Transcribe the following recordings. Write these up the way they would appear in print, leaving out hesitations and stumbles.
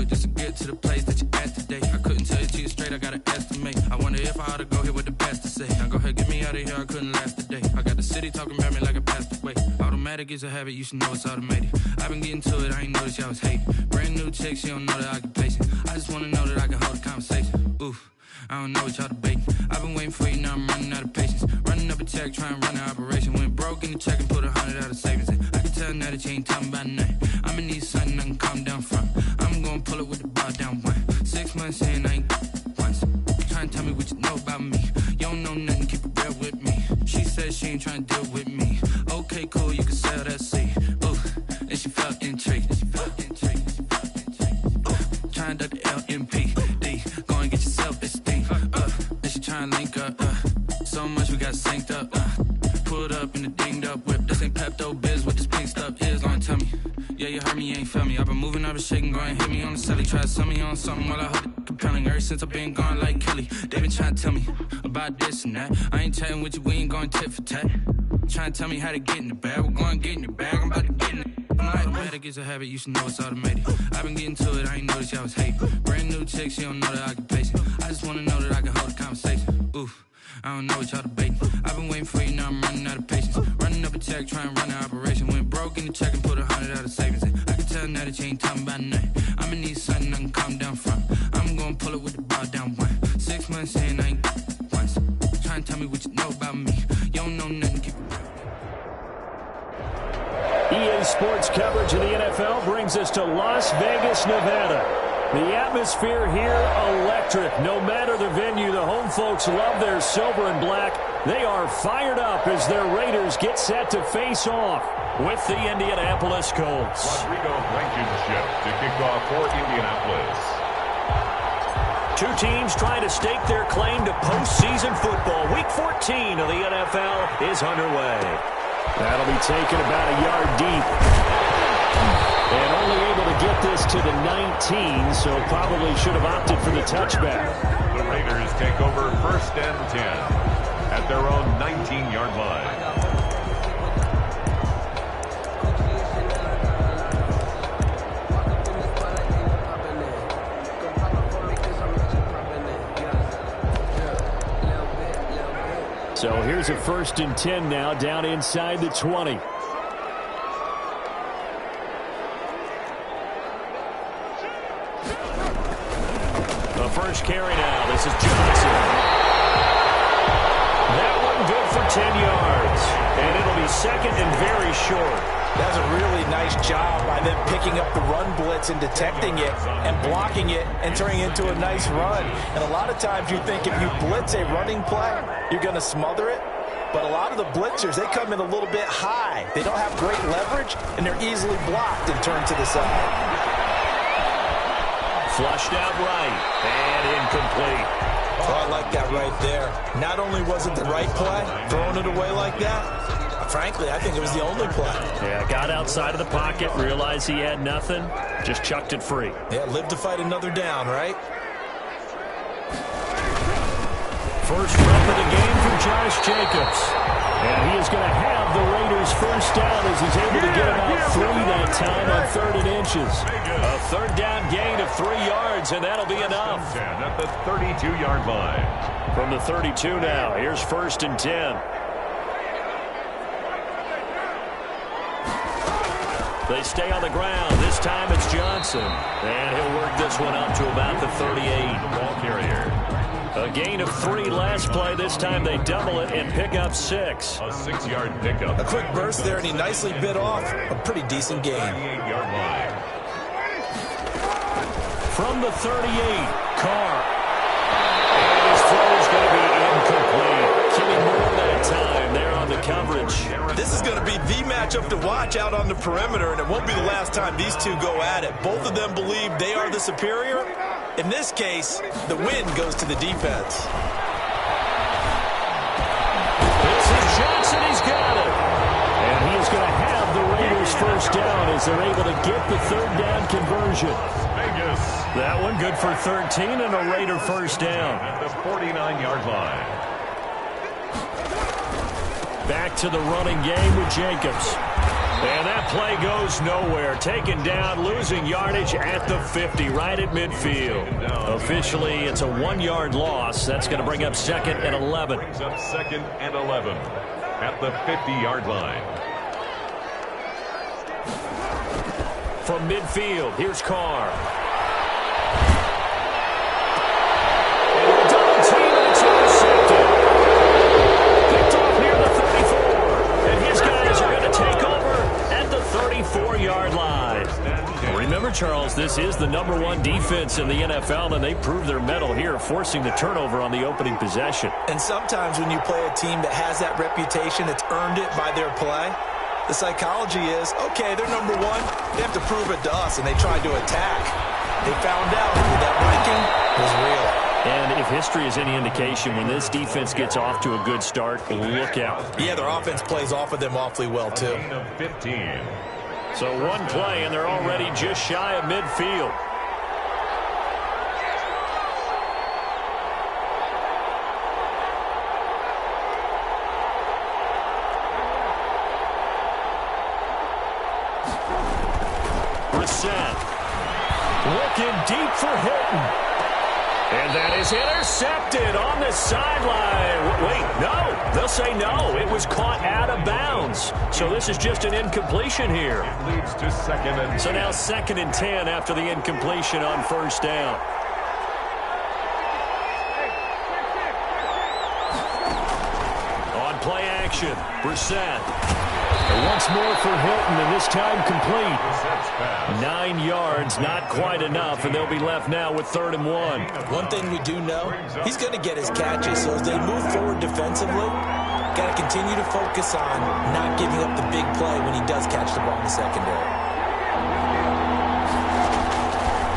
just to get to the place that you're at today. I couldn't tell you to you straight, I gotta estimate. I wonder if I ought to go here with the pastor say. Now go ahead, get me out of here, I couldn't last a day. I got the city talking about me like I passed away. Automatic is a habit, you should know it's automated. I've been getting to it, I ain't noticed y'all was hating. Brand new chick, she don't know that I can place it. I just wanna know that I can hold a conversation. Oof, I don't know what y'all debating. I've been waiting for you, now I'm running out of patience. Running up a check, trying to run an operation. Went broke in the check and put 100 out of savings in. I can tell now that you ain't talking about nothing. I'ma need something I can calm down from. I'm gonna pull it with the bar down one. 6 months in, I ain't once. Trying to tell me what you know about me. You don't know nothing, keep it real with me. She said she ain't trying to deal with me. Okay, cool, you can sell that seed. Ooh, and she felt intrigued. Trying to duck the LMPD. Go and get your self-esteem. And she trying to link up. So much we got synced up. Pulled up in the dinged up whip. This ain't Pepto-Biz, what this pink stuff is. Gonna tell me. Yeah, you heard me, you ain't felt me. I've been moving, I've been shaking, go and hit me on the celly. Try to sell me on something while I hold it compelling. Ever since I've been gone like Kelly, they been trying to tell me about this and that. I ain't chatting with you, we ain't going tit for tat. Trying to tell me how to get in the bag. We're going to get in the bag, I'm about to get in it. Automatic is a habit, you should know it's automated. I've been getting to it, I ain't noticed y'all was hating. Brand new chick, she don't know that I can pace it. I just wanna know that I can hold a conversation. Oof, I don't know what y'all debating. I've been waiting for you, now I'm running out of patience. Running up a check, trying to run an operation. Went broke in the check and put 100 out of savings in. I can tell now that you ain't talking about nothing. I'ma need something I can calm down from. I'm gonna pull it with the bar down one. 6 months in, I ain't once. Trying to tell me what you know about me. You don't know nothing, keep it. EA Sports coverage of the NFL brings us to Las Vegas, Nevada. The atmosphere here, electric. No matter the venue, the home folks love their silver and black. They are fired up as their Raiders get set to face off with the Indianapolis Colts. Rodrigo Blankenship to kick off for Indianapolis. Two teams trying to stake their claim to postseason football. Week 14 of the NFL is underway. That'll be taken about a yard deep. And only able to get this to the 19, so probably should have opted for the touchback. The Raiders take over 1st and 10 at their own 19-yard line. So here's a 1st and 10 now, down inside the 20. The first carry now. This is Johnson. That one good for 10 yards. And it'll be 2nd and very short. That's a really nice job by them picking up the run blitz and detecting it and blocking it and turning it into a nice run. And a lot of times you think if you blitz a running play, you're going to smother it. But a lot of the blitzers, they come in a little bit high. They don't have great leverage, and they're easily blocked and turned to the side. Flushed out right and incomplete. Oh, I like that right there. Not only was it the right play, throwing it away like that, frankly, I think it was the only play. Yeah, got outside of the pocket, realized he had nothing, just chucked it free. Yeah, live to fight another down, right? First rep of the game for Josh Jacobs. And he is going to have the Raiders first down as he's able to get about 3 that time on 3rd and inches. A 3rd down gain of 3 yards, and that'll be enough. At the 32-yard line. From the 32 now, here's 1st and 10. They stay on the ground. This time it's Johnson. And he'll work this one up to about the 38. The ball carrier. A gain of 3 last play. This time they double it and pick up 6. A 6-yard pickup. A quick burst there, and he nicely bit off a pretty decent gain. 38-yard line. From the 38, Carr. And his throw is going to be incomplete. Kenny Moore that time there on the coverage. This is going to be the matchup to watch out on the perimeter, and it won't be the last time these two go at it. Both of them believe they are the superior. In this case, the win goes to the defense. This is Johnson. He's got it. And he is going to have the Raiders first down as they're able to get the 3rd down conversion. Vegas. That one good for 13 and a Raider first down. At the 49-yard line. Back to the running game with Jacobs. And that play goes nowhere. Taken down, losing yardage at the 50, right at midfield. Officially, it's a 1-yard loss. That's going to bring up 2nd and 11. Brings up 2nd and 11 at the 50-yard line. From midfield, here's Carr. Remember, Charles, this is the #1 defense in the NFL, and they prove their mettle here, forcing the turnover on the opening possession. And sometimes when you play a team that has that reputation, that's earned it by their play, the psychology is, okay, they're #1. They have to prove it to us, and they tried to attack. They found out that ranking was real. And if history is any indication, when this defense gets off to a good start, look out. Yeah, their offense plays off of them awfully well, too. Gain of 15. So one play, and they're already just shy of midfield. Brissett looking deep for Hilton. And that is intercepted on the sideline. Wait, no. They'll say no. It was caught out of bounds. So this is just an incompletion here. It leads to 2nd and 10. So now 2nd and 10 after the incompletion on 1st down. On play action, Brissett. Once more for Hilton, and this time complete. 9 yards, not quite enough, and they'll be left now with 3rd and 1. One thing we do know, he's going to get his catches. So as they move forward defensively, got to continue to focus on not giving up the big play when he does catch the ball in the secondary.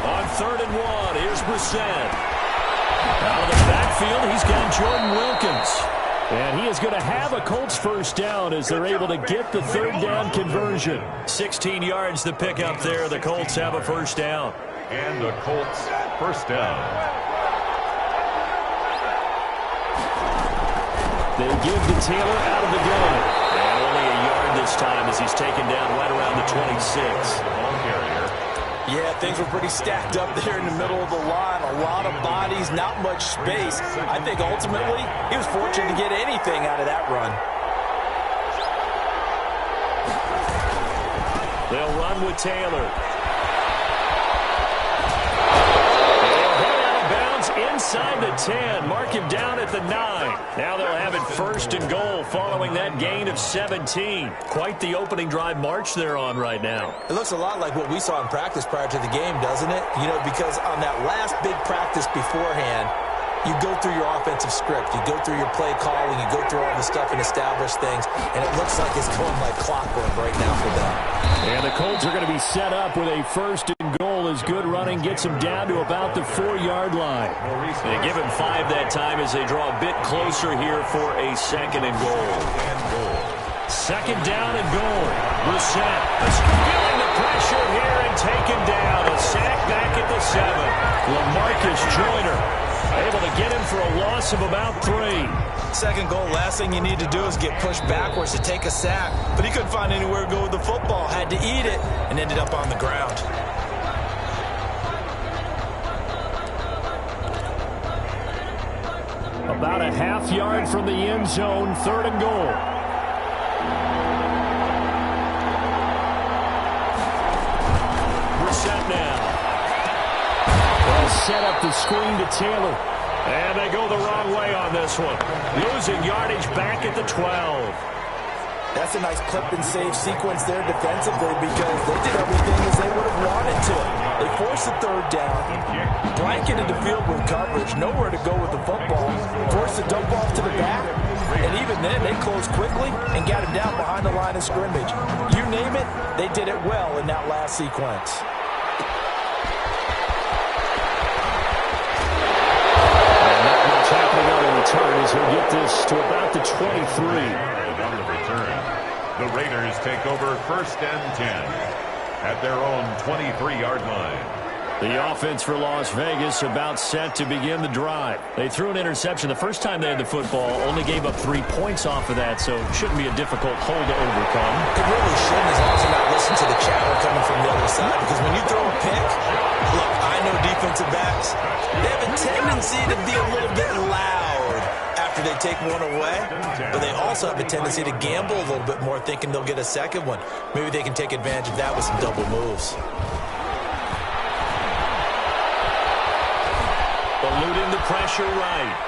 On 3rd and 1, here's Brissett. Out of the backfield, he's got Jordan Wilkins. And he is going to have a Colts 1st down as they're able to get the 3rd down conversion. 16 yards to pick up there. The Colts have a 1st down. And the Colts 1st down. They give to Taylor out of the gun. And only a yard this time as he's taken down right around the 26. Ball carrier. Yeah, things were pretty stacked up there in the middle of the line. A lot of bodies, not much space. I think ultimately he was fortunate to get anything out of that run. They'll run with Taylor. Inside the 10, mark him down at the 9. Now they'll have it 1st and goal following that gain of 17. Quite the opening drive march they're on right now. It looks a lot like what we saw in practice prior to the game, doesn't it? You know, because on that last big practice beforehand, you go through your offensive script, you go through your play calling, you go through all the stuff and establish things, and it looks like it's going like clockwork right now for them. And the Colts are going to be set up with a 1st and goal as good running gets them down to about the 4-yard line. They give him 5 that time as they draw a bit closer here for a 2nd and goal. 2nd down and goal. Brissett feeling the pressure here and taken down. A sack back at the 7. LaMarcus Joyner able to get him for a loss of about 3. 2nd goal, last thing you need to do is get pushed backwards to take a sack. But he couldn't find anywhere to go with the football, had to eat it, and ended up on the ground. About a half yard from the end zone, 3rd and goal. Brissett now. They'll set up the screen to Taylor. And they go the wrong way on this one. Losing yardage back at the 12. That's a nice clip and save sequence there defensively because they did everything as they would have wanted to. They forced the 3rd down, blanketed the field with coverage, nowhere to go with the football, forced the dump off to the back, and even then they closed quickly and got him down behind the line of scrimmage. You name it, they did it well in that last sequence. Happening on the return as he'll get this to about the 23. On the return, the Raiders take over 1st and 10 at their own 23-yard line. The offense for Las Vegas about set to begin the drive. They threw an interception the first time they had the football, only gave up 3 points off of that, so it shouldn't be a difficult hole to overcome. It really shouldn't, as long as you're not listening to the chatter coming from the other side, because when you throw a pick, look, I know defensive backs, they have a tendency to be a little bit loud after they take one away, but they also have a tendency to gamble a little bit more, thinking they'll get a second one. Maybe they can take advantage of that with some double moves. Eluding the pressure right.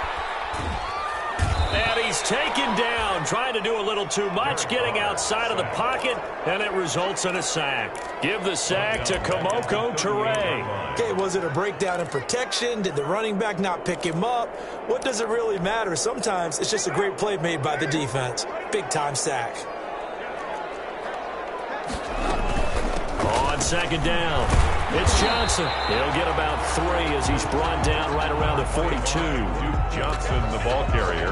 And he's taken down, trying to do a little too much, getting outside of the pocket, and it results in a sack. Give the sack to Kemoko Turay. Okay, was it a breakdown in protection? Did the running back not pick him up? What does it really matter? Sometimes it's just a great play made by the defense. Big-time sack. On second down, it's Johnson. He'll get about 3 as he's brought down right around the 42. Duke Johnson, the ball carrier.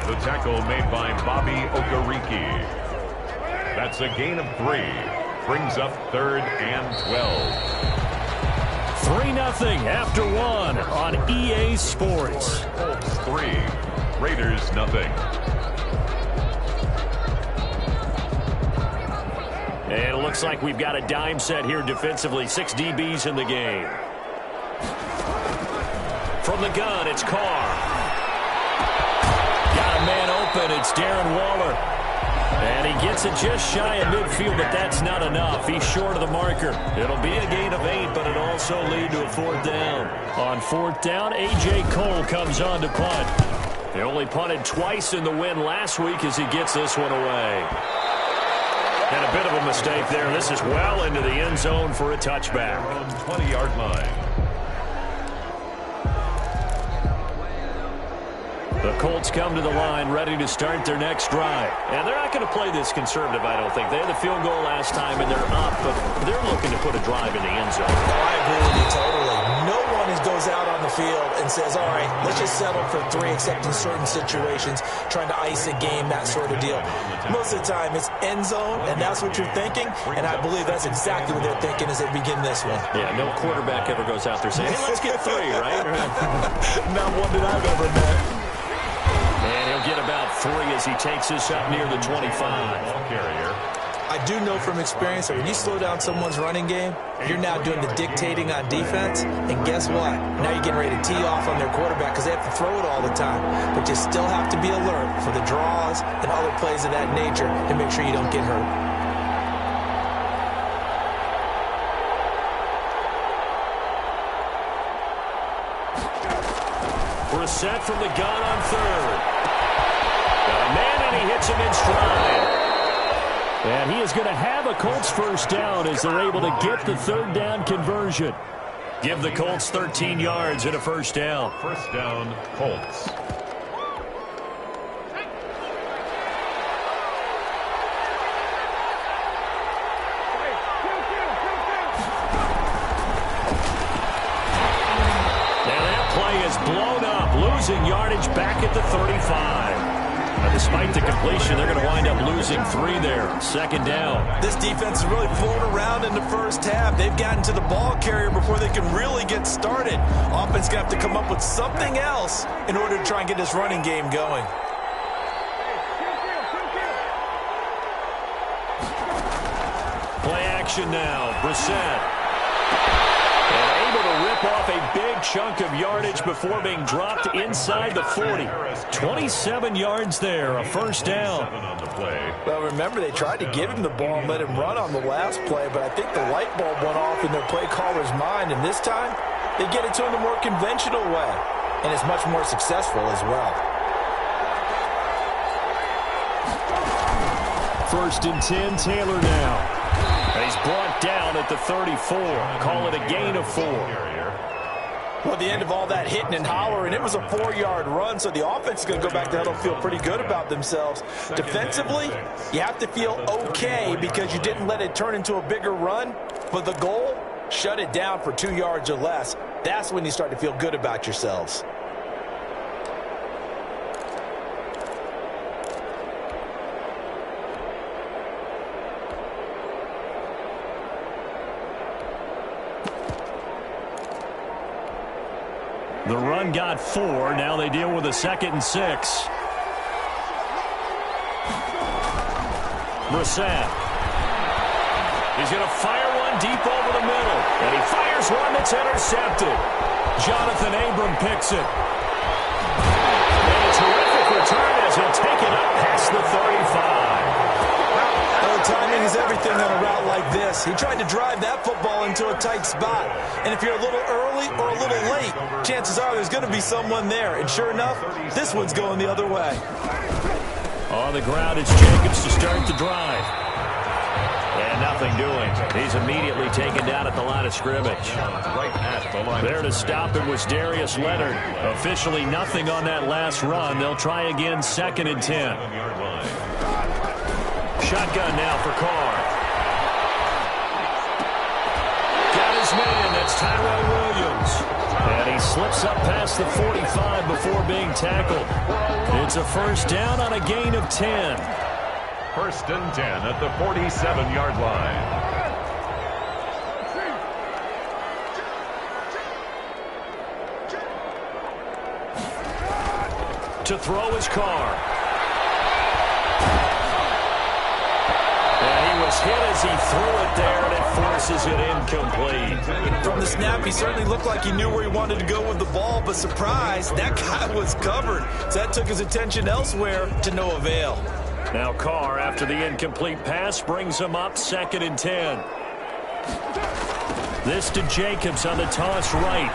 The tackle made by Bobby Okereke. That's a gain of 3. Brings up 3rd and 12. 3-0 after 1 on EA Sports. Colts 3, Raiders nothing. And it looks like we've got a dime set here defensively. 6 DBs in the game. From the gun, it's Carr. Got a man open. It's Darren Waller. And he gets it just shy of midfield, but that's not enough. He's short of the marker. It'll be a gain of 8, but it'll also lead to a 4th down. On 4th down, A.J. Cole comes on to punt. They only punted twice in the win last week as he gets this one away. And a bit of a mistake there. This is well into the end zone for a touchback. On 20-yard line. The Colts come to the line ready to start their next drive. And they're not going to play this conservative, I don't think. They had the field goal last time, and they're up, but they're looking to put a drive in the end zone. I agree with you totally. No one goes out on the field and says, all right, let's just settle for 3, except in certain situations, trying to ice a game, that sort of deal. Most of the time, it's end zone, and that's what you're thinking, and I believe that's exactly what they're thinking as they begin this one. Yeah, no quarterback ever goes out there saying, hey, let's get 3, right? Not one that I've ever met. And he'll get about 3 as he takes this up near the 25. Ball carrier. I do know from experience that when you slow down someone's running game, you're now doing the dictating on defense, and guess what? Now you're getting ready to tee off on their quarterback because they have to throw it all the time. But you still have to be alert for the draws and other plays of that nature to make sure you don't get hurt. Brissett from the gun on 3rd. Got a man, and he hits him in stride. And he is going to have a Colts 1st down as they're able to get the 3rd down conversion. Give the Colts 13 yards and a 1st down. 1st down, Colts. Now that play is blown up, losing yardage back at the 35. Now, despite the completion, they're going to wind up losing 3 there. 2nd down. This defense is really flown around in the first half. They've gotten to the ball carrier before they can really get started. Offense going to have to come up with something else in order to try and get this running game going. Play action now. Brissett. And able to rip off a big chunk of yardage before being dropped inside the 40. 27 yards there, a 1st down. On the play. Well, remember, they tried to give him the ball and let him run on the last play, but I think the light bulb went off in their play caller's mind, and this time they get it to him the more conventional way, and it's much more successful as well. 1st and 10, Taylor now. And he's brought down at the 34. Call it a gain of 4. Well, at the end of all that hitting and hollering, it was a 4-yard run, so the offense is going to go back to huddle and feel pretty good about themselves. Defensively, you have to feel okay because you didn't let it turn into a bigger run, but the goal, shut it down for 2 yards or less. That's when you start to feel good about yourselves. The run got 4. Now they deal with a 2nd and 6. Brissett. He's going to fire one deep over the middle. And he fires one that's intercepted. Jonathan Abram picks it. And a terrific return as he'll take it up past the 35. Timing is everything on a route like this. He tried to drive that football into a tight spot. And if you're a little early or a little late, chances are there's going to be someone there. And sure enough, this one's going the other way. On the ground, it's Jacobs to start the drive. And nothing doing. He's immediately taken down at the line of scrimmage. There to stop him was Darius Leonard. Officially nothing on that last run. They'll try again, 2nd and 10. Shotgun now for Carr. Got his man. That's Tyrell Williams. And he slips up past the 45 before being tackled. It's a first down on a gain of 10. 1st and 10 at the 47-yard line. To throw his Carr. Was hit as he threw it there, and it forces it incomplete. From the snap, he certainly looked like he knew where he wanted to go with the ball, but surprise, that guy was covered. So that took his attention elsewhere to no avail. Now Carr, after the incomplete pass, brings him up 2nd and 10. This to Jacobs on the toss right.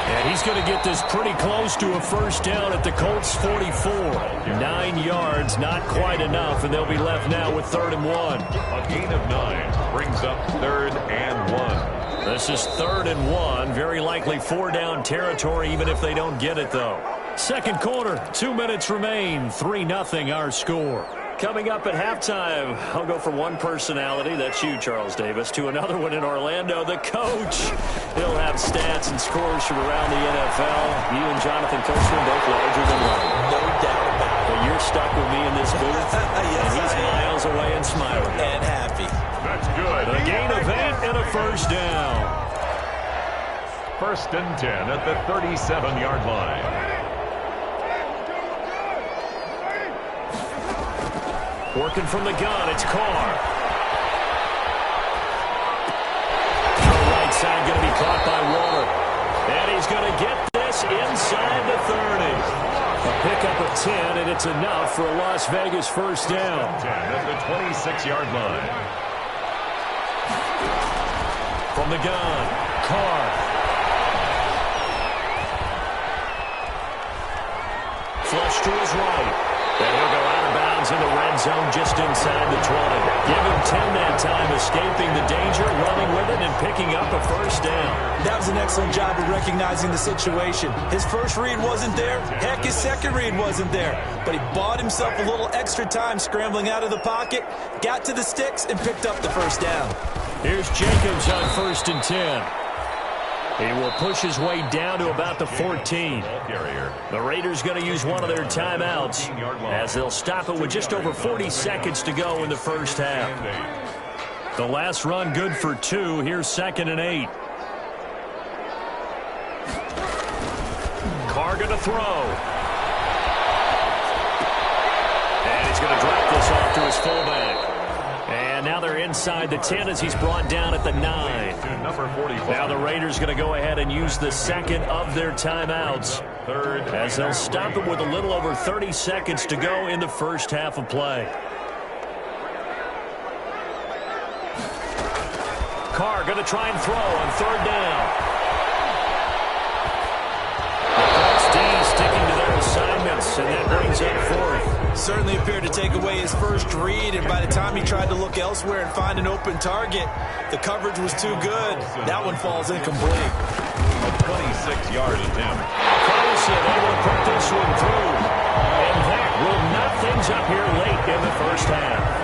And he's going to get this pretty close to a first down at the Colts 44. 9 yards, not quite enough, and they'll be left now with 3rd and 1. A gain of 9 brings up 3rd and 1. This is 3rd and 1. Very likely 4-down territory, even if they don't get it, though. Second quarter, 2 minutes remain. 3-0 our score. Coming up at halftime, I'll go from one personality, that's you, Charles Davis, to another one in Orlando, the coach. He'll have stats and scores from around the NFL. You and Jonathan Coachman both larger than life. No doubt about it. But you're stuck with me in this booth, Yes, and he's miles away and smiling. And happy. That's good. A gain of 8 and a first down. 1st and 10 at the 37-yard line. Working from the gun, it's Carr. The right side going to be caught by Waller. And he's going to get this inside the 30. A pickup of 10, and it's enough for a Las Vegas first down. 10 at the 26-yard line. From the gun, Carr. Flush to his right. And he'll go out of bounds in the red zone just inside the 20. Give him 10 that time, escaping the danger, running with it, and picking up a first down. That was an excellent job of recognizing the situation. His first read wasn't there. Heck, his second read wasn't there. But he bought himself a little extra time scrambling out of the pocket, got to the sticks, and picked up the first down. Here's Jacobs on 1st and 10. He will push his way down to about the 14. The Raiders going to use one of their timeouts as they'll stop it with just over 40 seconds to go in the first half. The last run good for 2. Here's 2nd and 8. Carr going to throw. And he's going to drop this off to his fullback. And now they're inside the 10 as he's brought down at the 9. Now the Raiders going to go ahead and use the second of their timeouts as they'll stop it with a little over 30 seconds to go in the first half of play. Carr going to try and throw on 3rd down. The Colts sticking to their assignments, and that brings up 4th. Certainly appeared to take away his first read, and by the time he tried to look elsewhere and find an open target, the coverage was too good. That one falls incomplete. A 26-yard attempt. Carlson able to put this one through. And that will knot things up here late in the first half.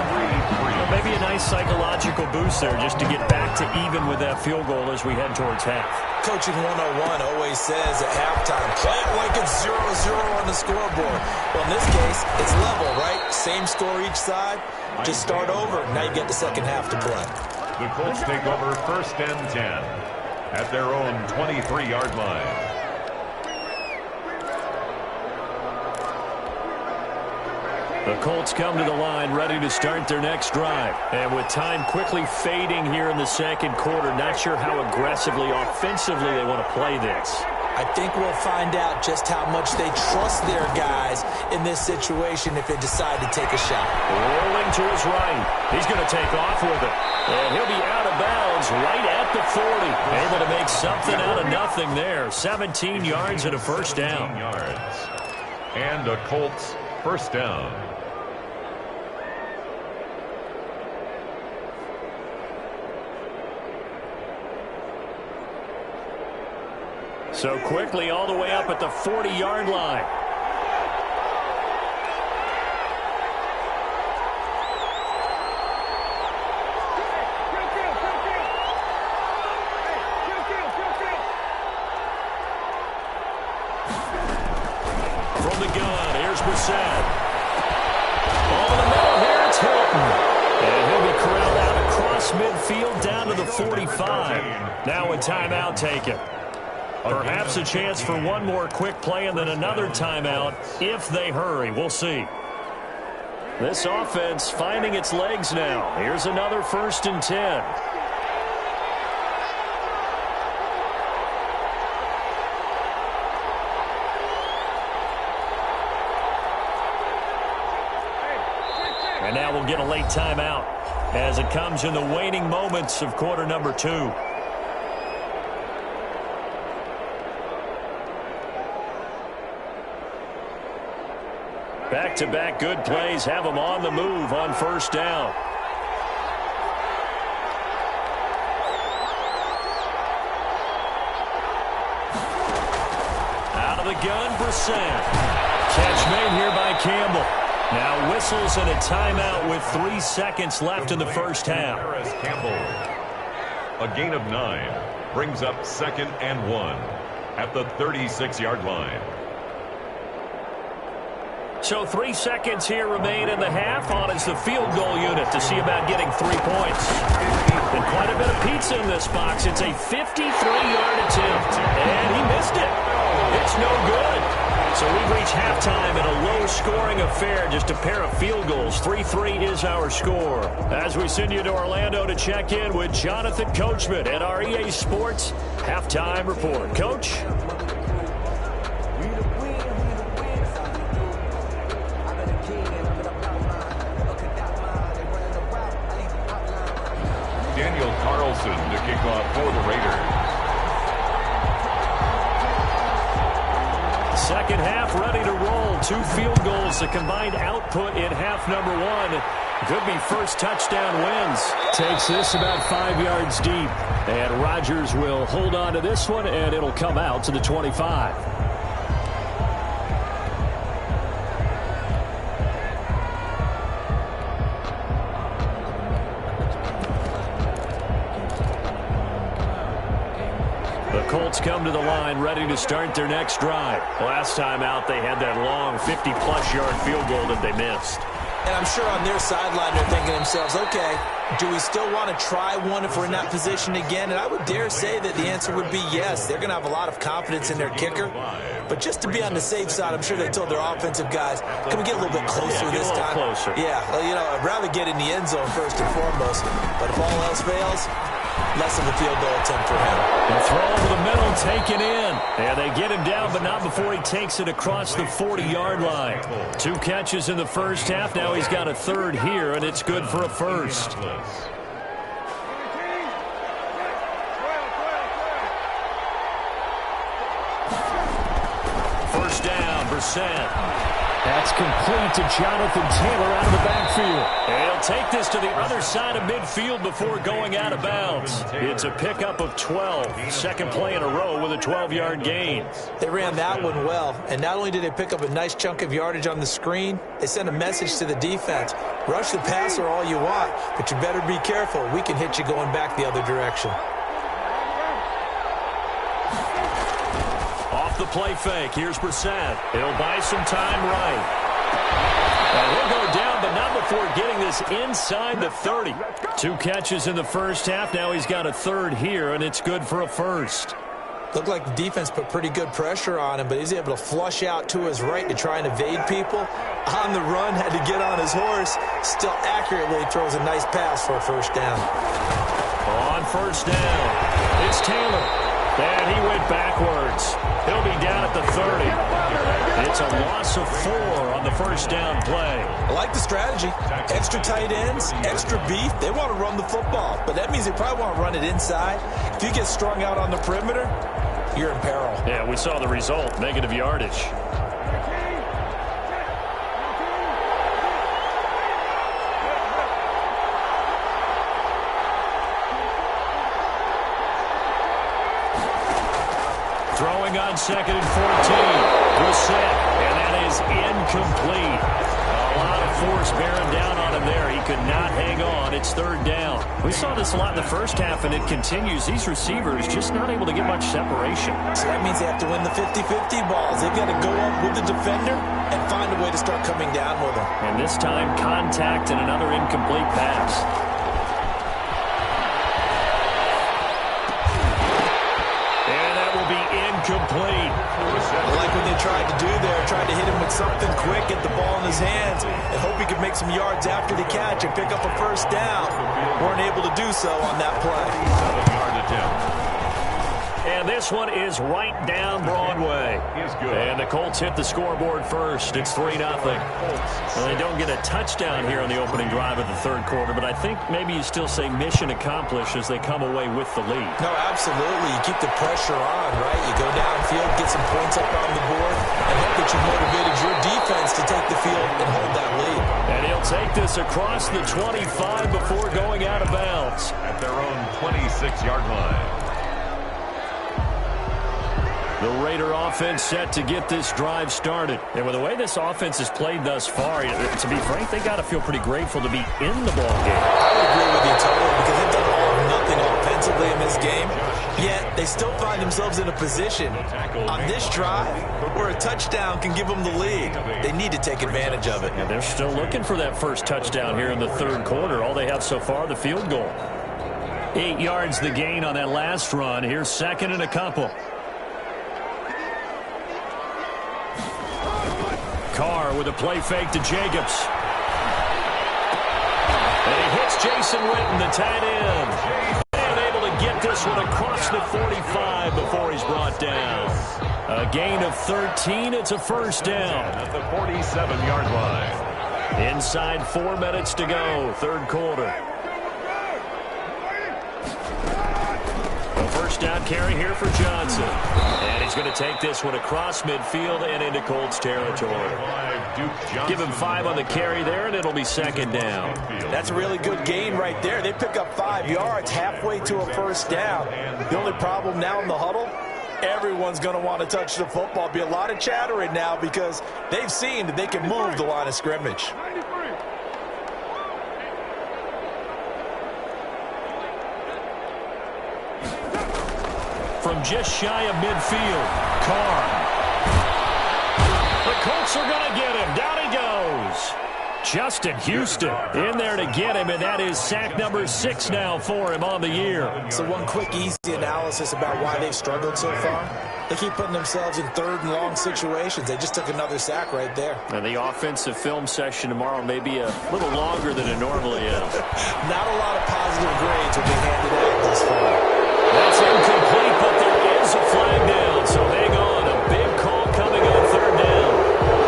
Maybe a nice psychological boost there just to get back to even with that field goal as we head towards half. Coaching 101 always says at halftime, play it like it's 0-0 on the scoreboard. Well, in this case, it's level, right? Same score each side. Just start over. Now you get the second half to play. The Colts take over 1st and 10. at their own 23-yard line. The Colts come to the line ready to start their next drive. And with time quickly fading here in the second quarter, not sure how aggressively, offensively they want to play this. I think we'll find out just how much they trust their guys in this situation if they decide to take a shot. Rolling to his right. He's going to take off with it. And he'll be out of bounds right at the 40. Able to make something out of nothing there. 17 yards and a first down. And a Colts first down. So quickly all the way up at the 40-yard line. From the gun, here's Brissett. Over the middle, here it's Hilton. And he'll be corralled out across midfield down to the 45. Now a timeout taken. Perhaps a chance for one more quick play and then another timeout if they hurry. We'll see. This offense finding its legs now. Here's another 1st and 10. And now we'll get a late timeout as it comes in the waning moments of quarter number 2. Back-to-back good plays have them on the move on first down. Out of the gun, Brissett. Catch made here by Campbell. Now whistles and a timeout with 3 seconds left in the first half. Harris Campbell. A gain of 9 brings up 2nd and 1 at the 36-yard line. So 3 seconds here remain in the half. On is the field goal unit to see about getting 3 points. And quite a bit of pizza in this box. It's a 53-yard attempt. And he missed it. It's no good. So we've reached halftime in a low-scoring affair. Just a pair of field goals. 3-3 is our score. As we send you to Orlando to check in with Jonathan Coachman at our EA Sports Halftime Report. Coach? Daniel Carlson to kick off for the Raiders. Second half ready to roll. 2 field goals, the combined output in half number 1. Could be first touchdown wins. Takes this about 5 yards deep. And Rodgers will hold on to this one, and it'll come out to the 25. Colts come to the line ready to start their next drive. Last time out, they had that long 50-plus yard field goal that they missed. And I'm sure on their sideline they're thinking to themselves, okay, do we still want to try one if we're in that position again? And I would dare say that the answer would be yes. They're going to have a lot of confidence in their kicker. But just to be on the safe side, I'm sure they told their offensive guys, can we get a little bit closer this time? Closer. Yeah, well, you know, I'd rather get in the end zone first and foremost. But if all else fails, less of a field goal attempt for him. The throw over the middle, taken in. And they get him down, but not before he takes it across the 40-yard line. 2 catches in the first half. Now he's got a third here, and it's good for a first. First down, Brissett. That's complete to Jonathan Taylor out of the backfield. And he'll take this to the other side of midfield before going out of bounds. It's a pickup of 12. Second play in a row with a 12-yard gain. They ran that one well. And not only did they pick up a nice chunk of yardage on the screen, they sent a message to the defense. Rush the passer all you want, but you better be careful. We can hit you going back the other direction. The play fake. Here's Brissett. He'll buy some time right. And he'll go down, but not before getting this inside the 30. 2 catches in the first half. Now he's got a third here, and it's good for a first. Looked like the defense put pretty good pressure on him, but he's able to flush out to his right to try and evade people. On the run, had to get on his horse. Still accurately throws a nice pass for a first down. On first down, it's Taylor. And he went backwards. He'll be down at the 30. It's a loss of 4 on the first down play. I like the strategy. Extra tight ends, extra beef. They want to run the football, but that means they probably want to run it inside. If you get strung out on the perimeter, you're in peril. Yeah, we saw the result, negative yardage. Throwing on 2nd and 14. Brissett, and that is incomplete. A lot of force bearing down on him there. He could not hang on. It's 3rd down. We saw this a lot in the first half, and it continues. These receivers just not able to get much separation. So that means they have to win the 50-50 balls. They've got to go up with the defender and find a way to start coming down with him. And this time, contact and another incomplete pass. Complete. I like what they tried to do there. Tried to hit him with something quick, get the ball in his hands, and hope he could make some yards after the catch and pick up a first down. Weren't able to do so on that play. 7-yard attempt. And this one is right down Broadway. And the Colts hit the scoreboard first. It's 3-0. Well, they don't get a touchdown here on the opening drive of the 3rd quarter, but I think maybe you still say mission accomplished as they come away with the lead. No, absolutely. You keep the pressure on, right? You go downfield, get some points up on the board, and hope that you motivated your defense to take the field and hold that lead. And he'll take this across the 25 before going out of bounds. At their own 26-yard line. The Raider offense set to get this drive started. And with the way this offense has played thus far, to be frank, they got to feel pretty grateful to be in the ballgame. I would agree with you totally because they've done all or nothing offensively in this game. Yet they still find themselves in a position on this drive where a touchdown can give them the lead. They need to take advantage of it. And they're still looking for that first touchdown here in the 3rd quarter. All they have so far, the field goal. 8 yards the gain on that last run. Here's 2nd and a couple. Carr with a play fake to Jacobs. And he hits Jason Witten, the tight end. And able to get this one across the 45 before he's brought down. A gain of 13. It's a first down. At the 47-yard line. Inside 4 minutes to go, 3rd quarter. A first down carry here for Johnson. And he's going to take this one across midfield and into Colts territory. Give him 5 on the carry there, and it'll be 2nd down. That's a really good gain right there. They pick up 5 yards halfway to a first down. The only problem now in the huddle, everyone's going to want to touch the football. Be a lot of chattering now because they've seen that they can move the line of scrimmage. From just shy of midfield, Carr. The Colts are going to get him. Down he goes. Justin Houston in there to get him, and that is sack number 6 now for him on the year. So one quick, easy analysis about why they've struggled so far. They keep putting themselves in 3rd and long situations. They just took another sack right there. And the offensive film session tomorrow may be a little longer than it normally is. Not a lot of positive grades will be handed out this far. That's incomplete, but there is a flag down, so hang on. A big call coming on 3rd down.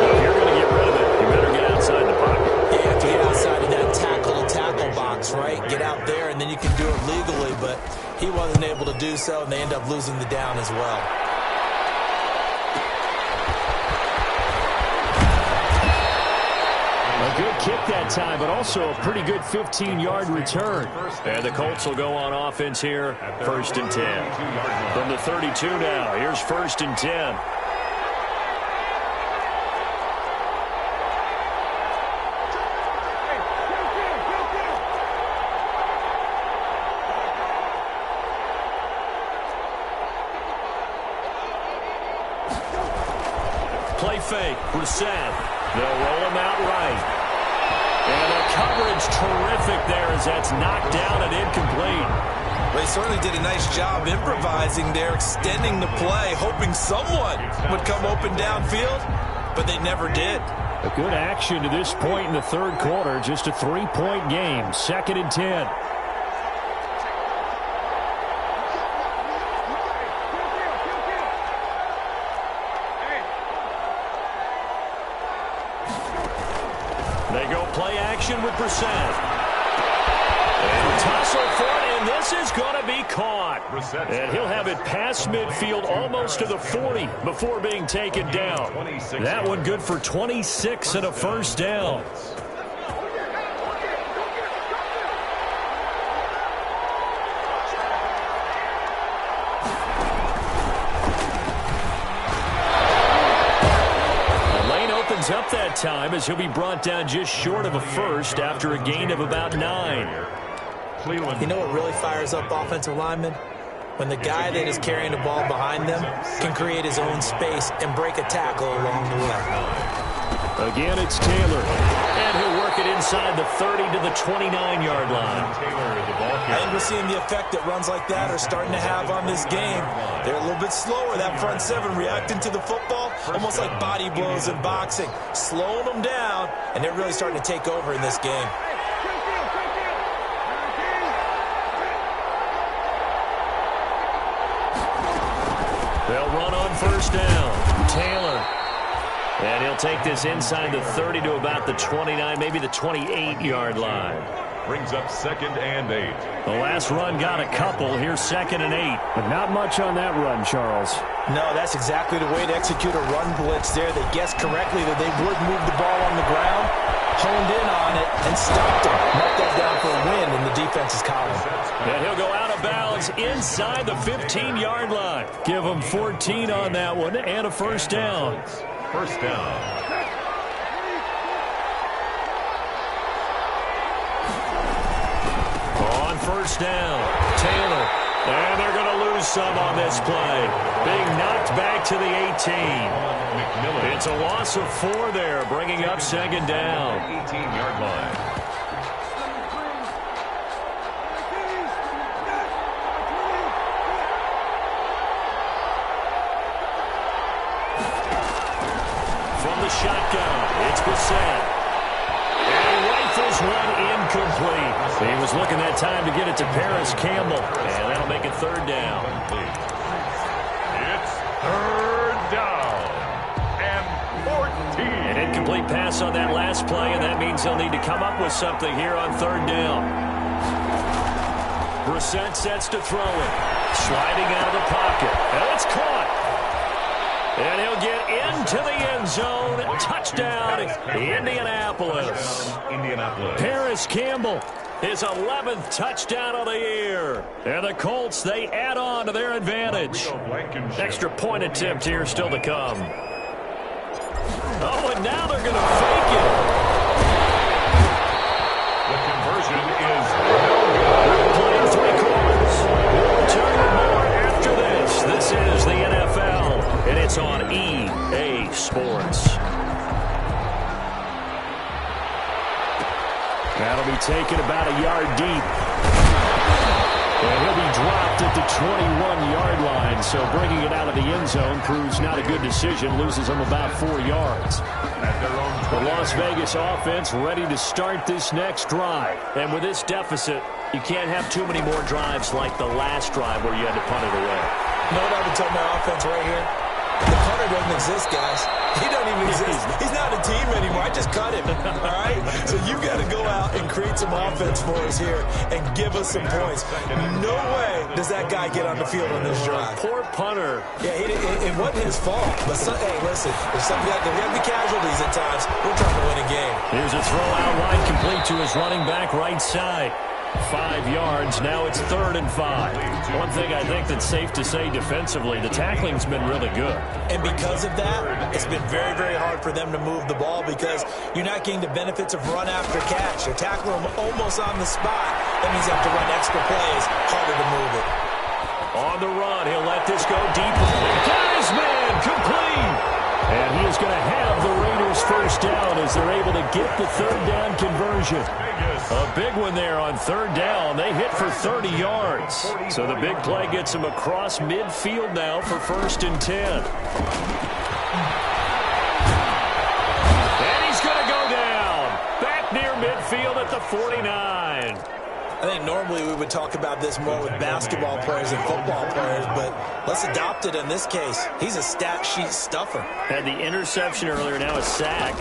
If you're going to get rid of it, you better get outside the pocket. Yeah, you have to get outside of that tackle-to-tackle box, right? Get out there, and then you can do it legally, but he wasn't able to do so, and they end up losing the down as well. A good kick that time, but also a pretty good 15-yard return. And the Colts will go on offense here, 1st and 10. From the 32 now, here's 1st and 10. play fake. Brissett. They'll roll him out right. And the coverage terrific there as that's knocked down and incomplete. They certainly did a nice job improvising there, extending the play, hoping someone would come open downfield, but they never did. A good action to this point in the third quarter. Just a 3-point game. 2nd and 10. They go play action with Brissett. And tussle for it, and this is going to be caught. And he'll have it past midfield almost to the 40 before being taken down. That one good for 26 and a first down. Up that time as he'll be brought down just short of a first after a gain of about 9. You know what really fires up offensive linemen? When the guy that is carrying the ball behind them can create his own space and break a tackle along the way. Again, it's Taylor. And he'll work it inside the 30 to the 29-yard line. I think we're seeing the effect that runs like that are starting to have on this game. They're a little bit slower, that front seven, reacting to the football, almost like body blows in boxing, slowing them down, and they're really starting to take over in this game. They'll run on first down. Taylor. And he'll take this inside the 30 to about the 29, maybe the 28-yard line. Brings up 2nd and 8. The last run got a couple. Here's 2nd and 8. But not much on that run, Charles. No, that's exactly the way to execute a run blitz there. They guessed correctly that they would move the ball on the ground, honed in on it, and stopped them. Marked that down for a win in the defense's column. And he'll go out of bounds inside the 15-yard line. Give him 14 on that one and a first down. First down. On first down, Taylor. And they're going to lose some on this play. Being knocked back to the 18. It's a loss of 4 there, bringing up 2nd down. 18-yard line. Shotgun. It's Brissett. And he rifles one incomplete. He was looking that time to get it to Paris Campbell. And that'll make it 3rd down. It's 3rd down and 14. An incomplete pass on that last play, and that means they'll need to come up with something here on 3rd down. Brissett sets to throw it. Sliding out of the pocket. And it's caught. And he'll get into the end zone. Touchdown, Indianapolis. Paris Campbell, his 11th touchdown of the year. And the Colts, they add on to their advantage. Extra point attempt here still to come. Oh, and now they're going to fake it. The conversion is no good. Playing 3 quarters. We'll return with more after this. This is the NFL. And it's on EA Sports. That'll be taken about a yard deep. And he'll be dropped at the 21-yard line. So bringing it out of the end zone proves not a good decision. Loses him about 4 yards. The Las Vegas offense ready to start this next drive. And with this deficit, you can't have too many more drives like the last drive where you had to punt it away. You know what I would tell my offense right here? The punter doesn't exist, guys. He doesn't even exist. He's not a team anymore. I just cut him. All right? So you got to go out and create some offense for us here and give us some points. No way does that guy get on the field on this drive. Poor punter. Yeah, it wasn't his fault. But, hey, listen, there's got to be casualties at times. We're trying to win a game. Here's a throw out wide complete to his running back right side. 5 yards. Now it's 3rd and 5. One thing I think that's safe to say defensively, the tackling's been really good. And because of that, it's been very, very hard for them to move the ball because you're not getting the benefits of run after catch. You're tackling them almost on the spot. That means you have to run extra plays, harder to move it. On the run, he'll let this go deep. Got his man complete. And he is going to as they're able to get the third down conversion. A big one there on third down. They hit for 30 yards. So the big play gets them across midfield now for 1st and 10. And he's going to go down. Back near midfield at the 49. I think normally we would talk about this more with basketball players and football players, but let's adopt it in this case. He's a stat sheet stuffer. Had the interception earlier, now a sack.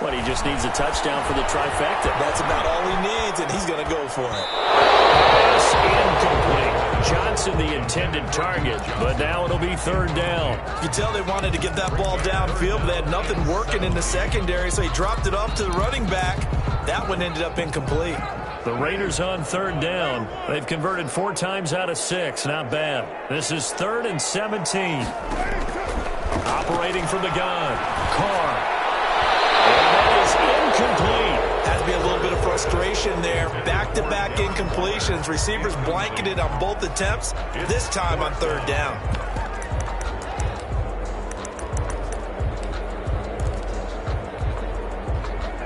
But he just needs a touchdown for the trifecta. That's about all he needs, and he's going to go for it. Pass incomplete. Johnson the intended target, but now it'll be third down. You can tell they wanted to get that ball downfield, but they had nothing working in the secondary, so he dropped it off to the running back. That one ended up incomplete. The Raiders on third down. They've converted 4 times out of 6. Not bad. This is 3rd and 17. Operating from the gun. Carr. And that is incomplete. Has to be a little bit of frustration there. Back-to-back incompletions. Receivers blanketed on both attempts, this time on third down.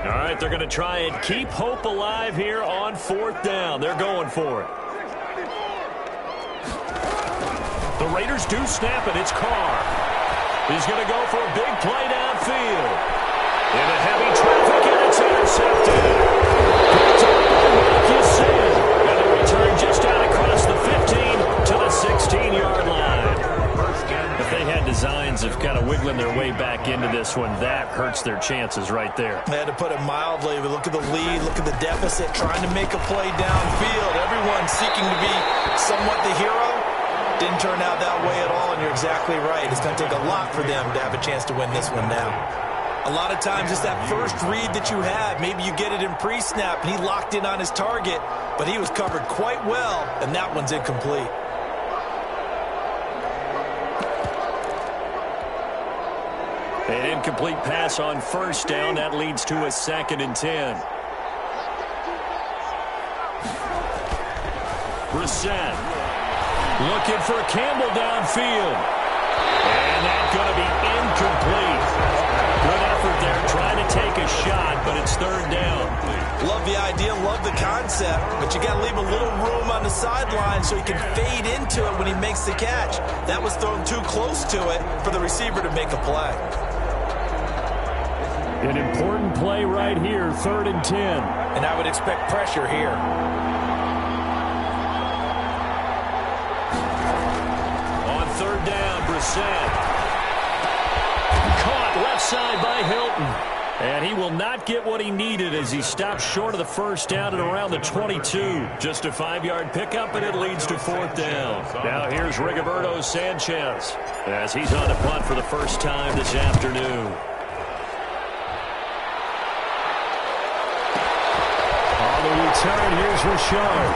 All right, they're going to try and keep hope alive here on 4th down. They're going for it. The Raiders do snap it. It's Carr. He's going to go for a big play downfield. Into heavy traffic, and it's intercepted. Picked up by Marcus Sin. And the return just out across the 15 to the 16-yard line. If they had designs of kind of wiggling their way back into this one, that hurts their chances right there. They had to put it mildly. But look at the lead, look at the deficit, trying to make a play downfield. Everyone seeking to be somewhat the hero. Didn't turn out that way at all, and you're exactly right. It's going to take a lot for them to have a chance to win this one now. A lot of times it's that first read that you have. Maybe you get it in pre-snap, and he locked in on his target, but he was covered quite well, and that one's incomplete. An incomplete pass on first down. That leads to a 2nd and 10. Brissett looking for Campbell downfield. And that's going to be incomplete. Good effort there trying to take a shot, but it's third down. Love the idea, love the concept, but you got to leave a little room on the sideline so he can fade into it when he makes the catch. That was thrown too close to it for the receiver to make a play. An important play right here, 3rd and 10. And I would expect pressure here. On third down, Brissett. Caught left side by Hilton. And he will not get what he needed as he stops short of the first down at around the 22. Just a 5-yard pickup, and it leads to 4th down. Now here's Rigoberto Sanchez as he's on the punt for the first time this afternoon. On the return, here's Richard.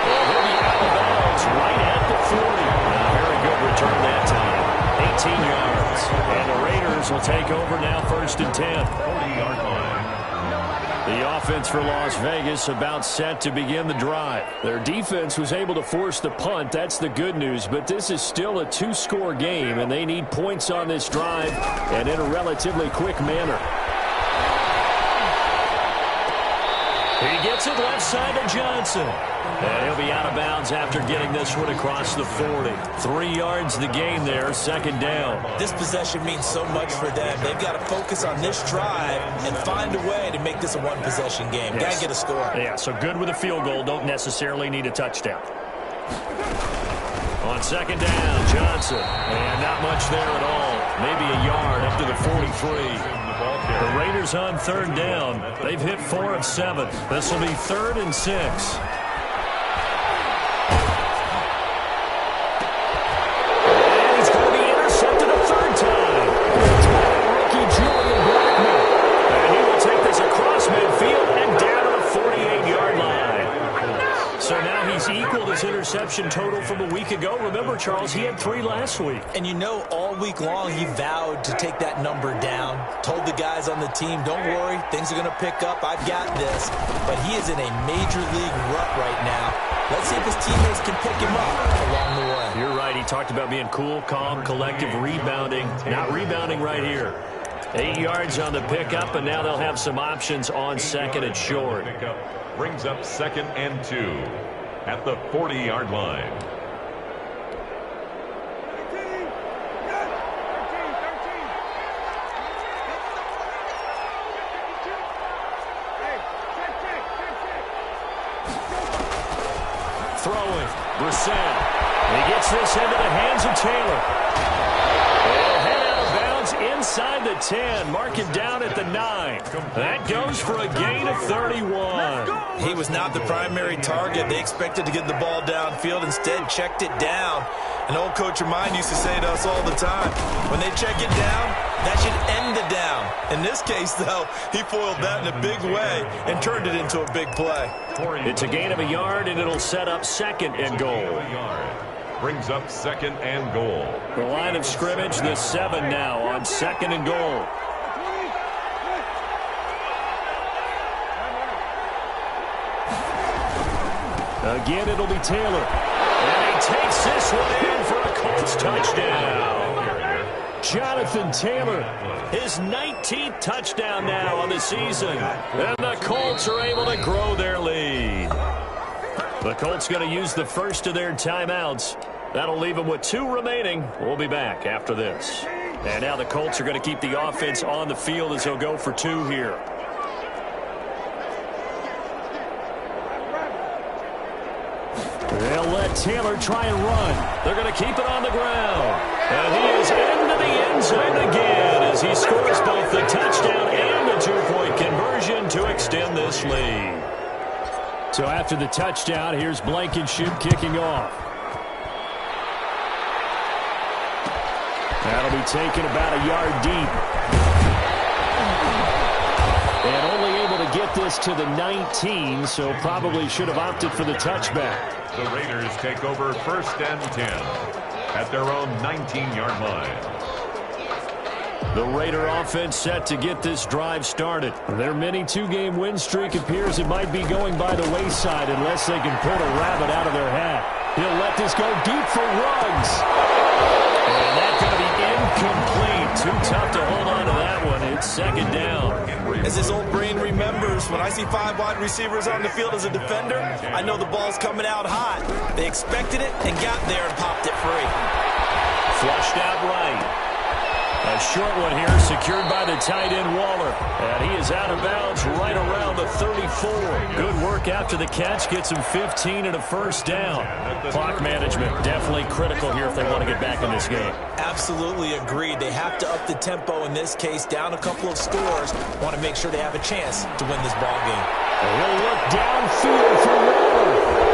And he'll be out of bounds right at the 40. Very good return that time. 18 yards. And the Raiders will take over now 1st and 10. 40-yard line. The offense for Las Vegas about set to begin the drive. Their defense was able to force the punt. That's the good news. But this is still a 2-score game, and they need points on this drive and in a relatively quick manner. He gets it left side to Johnson. And he'll be out of bounds after getting this one across the 40. 3 yards the gain there, 2nd down. This possession means so much for them. They've got to focus on this drive and find a way to make this a one-possession game. Yes. Got to get a score. Yeah, so good with a field goal. Don't necessarily need a touchdown. On 2nd down, Johnson. And not much there at all. Maybe a yard up to the 43. The Raiders on 3rd down. They've hit 4 of 7. This will be 3rd and 6. And he's going to be intercepted a 3rd time. It's by rookie Julian Blackmon. And he will take this across midfield and down to the 48-yard line. So now he's equaled his interception total from a week ago. Remember, Charles, he had 3 last week. And you know, all week long he vowed to take that number down. Told the guys on the team, don't worry, things are going to pick up. I've got this. But he is in a major league rut right now. Let's see if his teammates can pick him up along the way. You're right. He talked about being cool, calm, collective, rebounding. Not rebounding right here. 8 yards on the pickup, and now they'll have some options on second and short. Brings up 2nd and 2 at the 40-yard line. Throwing, Brissett. He gets this into the hands of Taylor. They'll head out of bounds inside the 10, marking down at the 9. That goes for a gain of 31. He was not the primary target. They expected to get the ball downfield, instead checked it down. An old coach of mine used to say to us all the time, when they check it down, that should end the down. In this case, though, he foiled that in a big way and turned it into a big play. It's a gain of a yard, and it'll set up 2nd and goal. Brings up 2nd and goal. The line of scrimmage, the 7 now on 2nd and goal. Again, it'll be Taylor. And he takes this one in for a Colts touchdown. Jonathan Taylor, his 19th touchdown now on the season. And the Colts are able to grow their lead. The Colts going to use the first of their timeouts. That'll leave them with 2 remaining. We'll be back after this. And now the Colts are going to keep the offense on the field as they'll go for 2 here. They'll let Taylor try and run. They're going to keep it on the ground. And he is into the end zone again as he scores both the touchdown and the 2-point conversion to extend this lead. So after the touchdown, here's Blankenship kicking off. That'll be taken about a yard deep. And only able to get this to the 19, so probably should have opted for the touchback. The Raiders take over 1st and 10 at their own 19-yard line. The Raider offense set to get this drive started. Their mini 2-game win streak appears it might be going by the wayside unless they can pull a rabbit out of their hat. He'll let this go deep for Ruggs. And that's going to be incomplete. Too tough to hold on to that one. It's 2nd down. As his old brain remembers, when I see 5 wide receivers on the field as a defender, I know the ball's coming out hot. They expected it and got there and popped it free. Flushed out right. A short one here, secured by the tight end Waller. And he is out of bounds right around the 34. Good work after the catch. Gets him 15 and a 1st down. Clock management definitely critical here if they want to get back in this game. Absolutely agreed. They have to up the tempo in this case, down a couple of scores. Want to make sure they have a chance to win this ball game. He'll look downfield for Waller.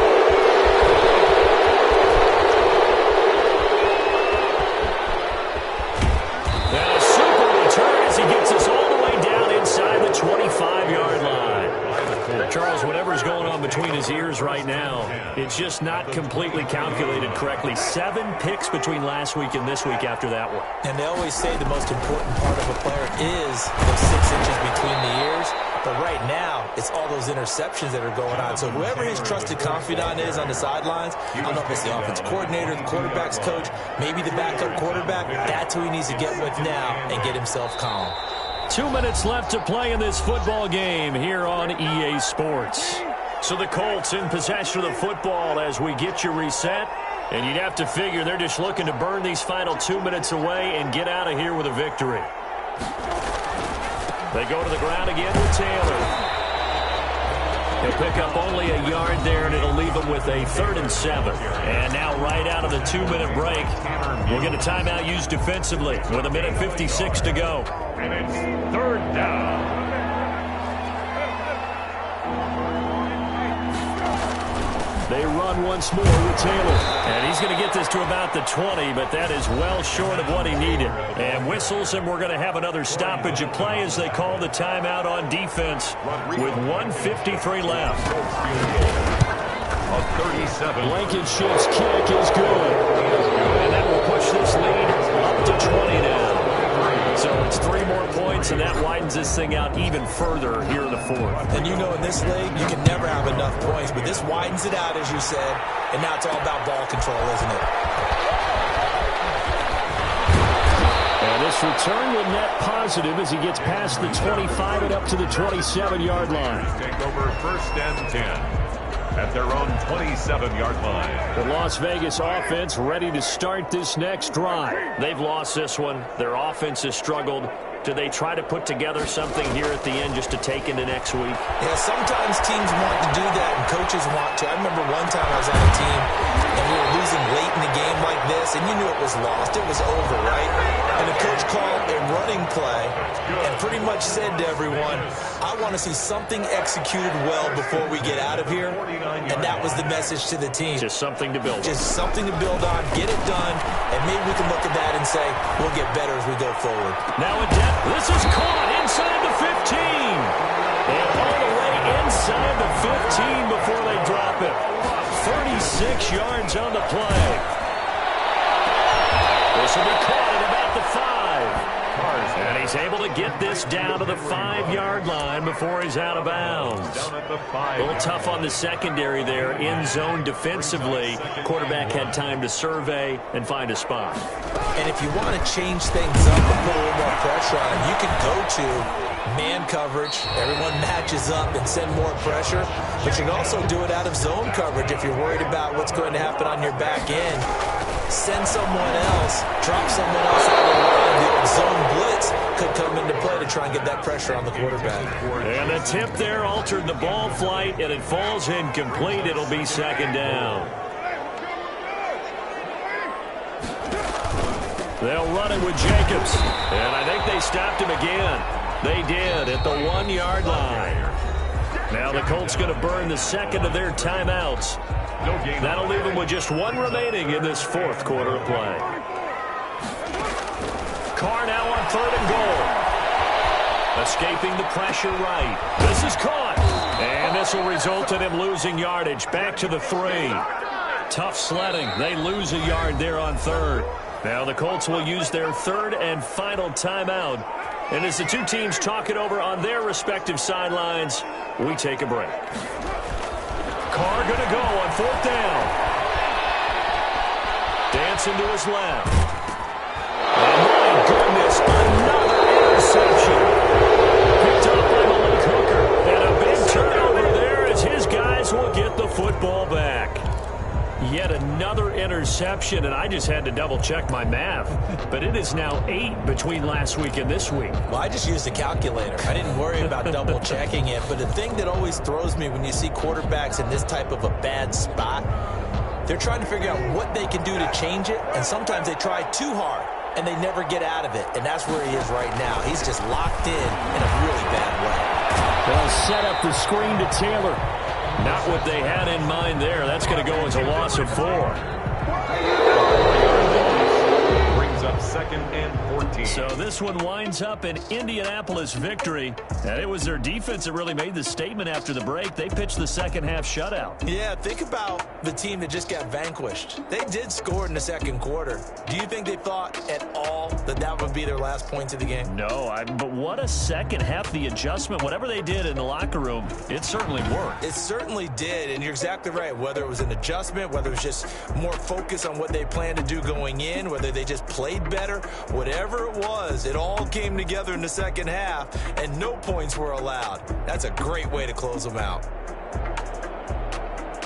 He gets us all the way down inside the 25-yard line. Charles, whatever's going on between his ears right now, it's just not completely calculated correctly. 7 picks between last week and this week after that one. And they always say the most important part of a player is those 6 inches between the ears. But right now, it's all those interceptions that are going on. So whoever his trusted confidant is on the sidelines, I don't know if it's the offense coordinator, the quarterback's coach, maybe the backup quarterback, that's who he needs to get with now and get himself calm. 2 minutes left to play in this football game here on EA Sports. So the Colts in possession of the football as we get you reset. And you'd have to figure they're just looking to burn these final 2 minutes away and get out of here with a victory. They go to the ground again with Taylor. He'll pick up only a yard there, and it'll leave him with a 3rd and 7. And now right out of the 2-minute break, we'll get a timeout used defensively with 1:56 to go. And it's 3rd down. They run once more with Taylor. And he's going to get this to about the 20, but that is well short of what he needed. And whistles, and we're going to have another stoppage of play as they call the timeout on defense with 1:53 left. A 37. Blankenship's kick is good. And that will push this lead up to 20 now. So it's 3 more points, and that widens this thing out even further here in the 4th. And you know in this league, you can never have enough points, but this widens it out, as you said, and now it's all about ball control, isn't it? And this This return will net positive as he gets past the 25 and up to the 27-yard line. Take over 1st and 10 at their own 27-yard line. The Las Vegas offense ready to start this next drive. They've lost this one. Their offense has struggled. Do they try to put together something here at the end just to take into next week? Yeah, sometimes teams want to do that and coaches want to. I remember one time I was on a team and we were losing late in the game like this, and you knew it was lost. It was over, right? And the coach called a running play and pretty much said to everyone, I want to see something executed well before we get out of here. And that was the message to the team. Just something to build on. Just something to build on, get it done, and maybe we can look at that and say, we'll get better as we go forward. Now a depth. This is caught inside the 15. And all the way inside the 15 before they drop it. 36 yards on the play. This will be caught at about the 5. And he's able to get this down to the 5-yard line before he's out of bounds. A little tough on the secondary there. In zone defensively. Quarterback had time to survey and find a spot. And if you want to change things up and put a little more pressure on him, you can go to man coverage. Everyone matches up and send more pressure. But you can also do it out of zone coverage if you're worried about what's going to happen on your back end. Send someone else, drop someone else out of the line. The old zone blitz could come into play to try and get that pressure on the quarterback. And the tip there altered the ball flight, and it falls incomplete. It'll be 2nd down. They'll run it with Jacobs. And I think they stopped him again. They did at the 1-yard line. Now the Colts going to burn the 2nd of their timeouts. That'll leave them with just 1 remaining in this 4th quarter of play. Carr now on 3rd and goal. Escaping the pressure right. This is caught. And this will result in him losing yardage. Back to the 3. Tough sledding. They lose a yard there on 3rd. Now the Colts will use their 3rd and final timeout. And as the two teams talk it over on their respective sidelines, we take a break. Carr going to go on 4th down. Dancing to his left. And my goodness, another interception. Picked up by Malik Hooker. And a big turnover there as his guys will get the football back. Yet another interception, and I just had to double-check my math. But it is now 8 between last week and this week. Well, I just used a calculator. I didn't worry about double-checking it. But the thing that always throws me when you see quarterbacks in this type of a bad spot, they're trying to figure out what they can do to change it, and sometimes they try too hard, and they never get out of it. And that's where he is right now. He's just locked in a really bad way. They'll set up the screen to Taylor. Not what they had in mind there. That's going to go as a loss of 4. Brings up 2nd and 14. So this one winds up an Indianapolis victory. And it was their defense that really made the statement after the break. They pitched the second-half shutout. Yeah, think about the team that just got vanquished. They did score in the 2nd quarter. Do you think they thought at all that that would be their last points of the game? No, but what a second half. The adjustment, whatever they did in the locker room, it certainly worked. It certainly did, and you're exactly right. Whether it was an adjustment, whether it was just more focus on what they planned to do going in, whether they just played better, whatever it was, it all came together in the second half, and no points were allowed. That's a great way to close them out.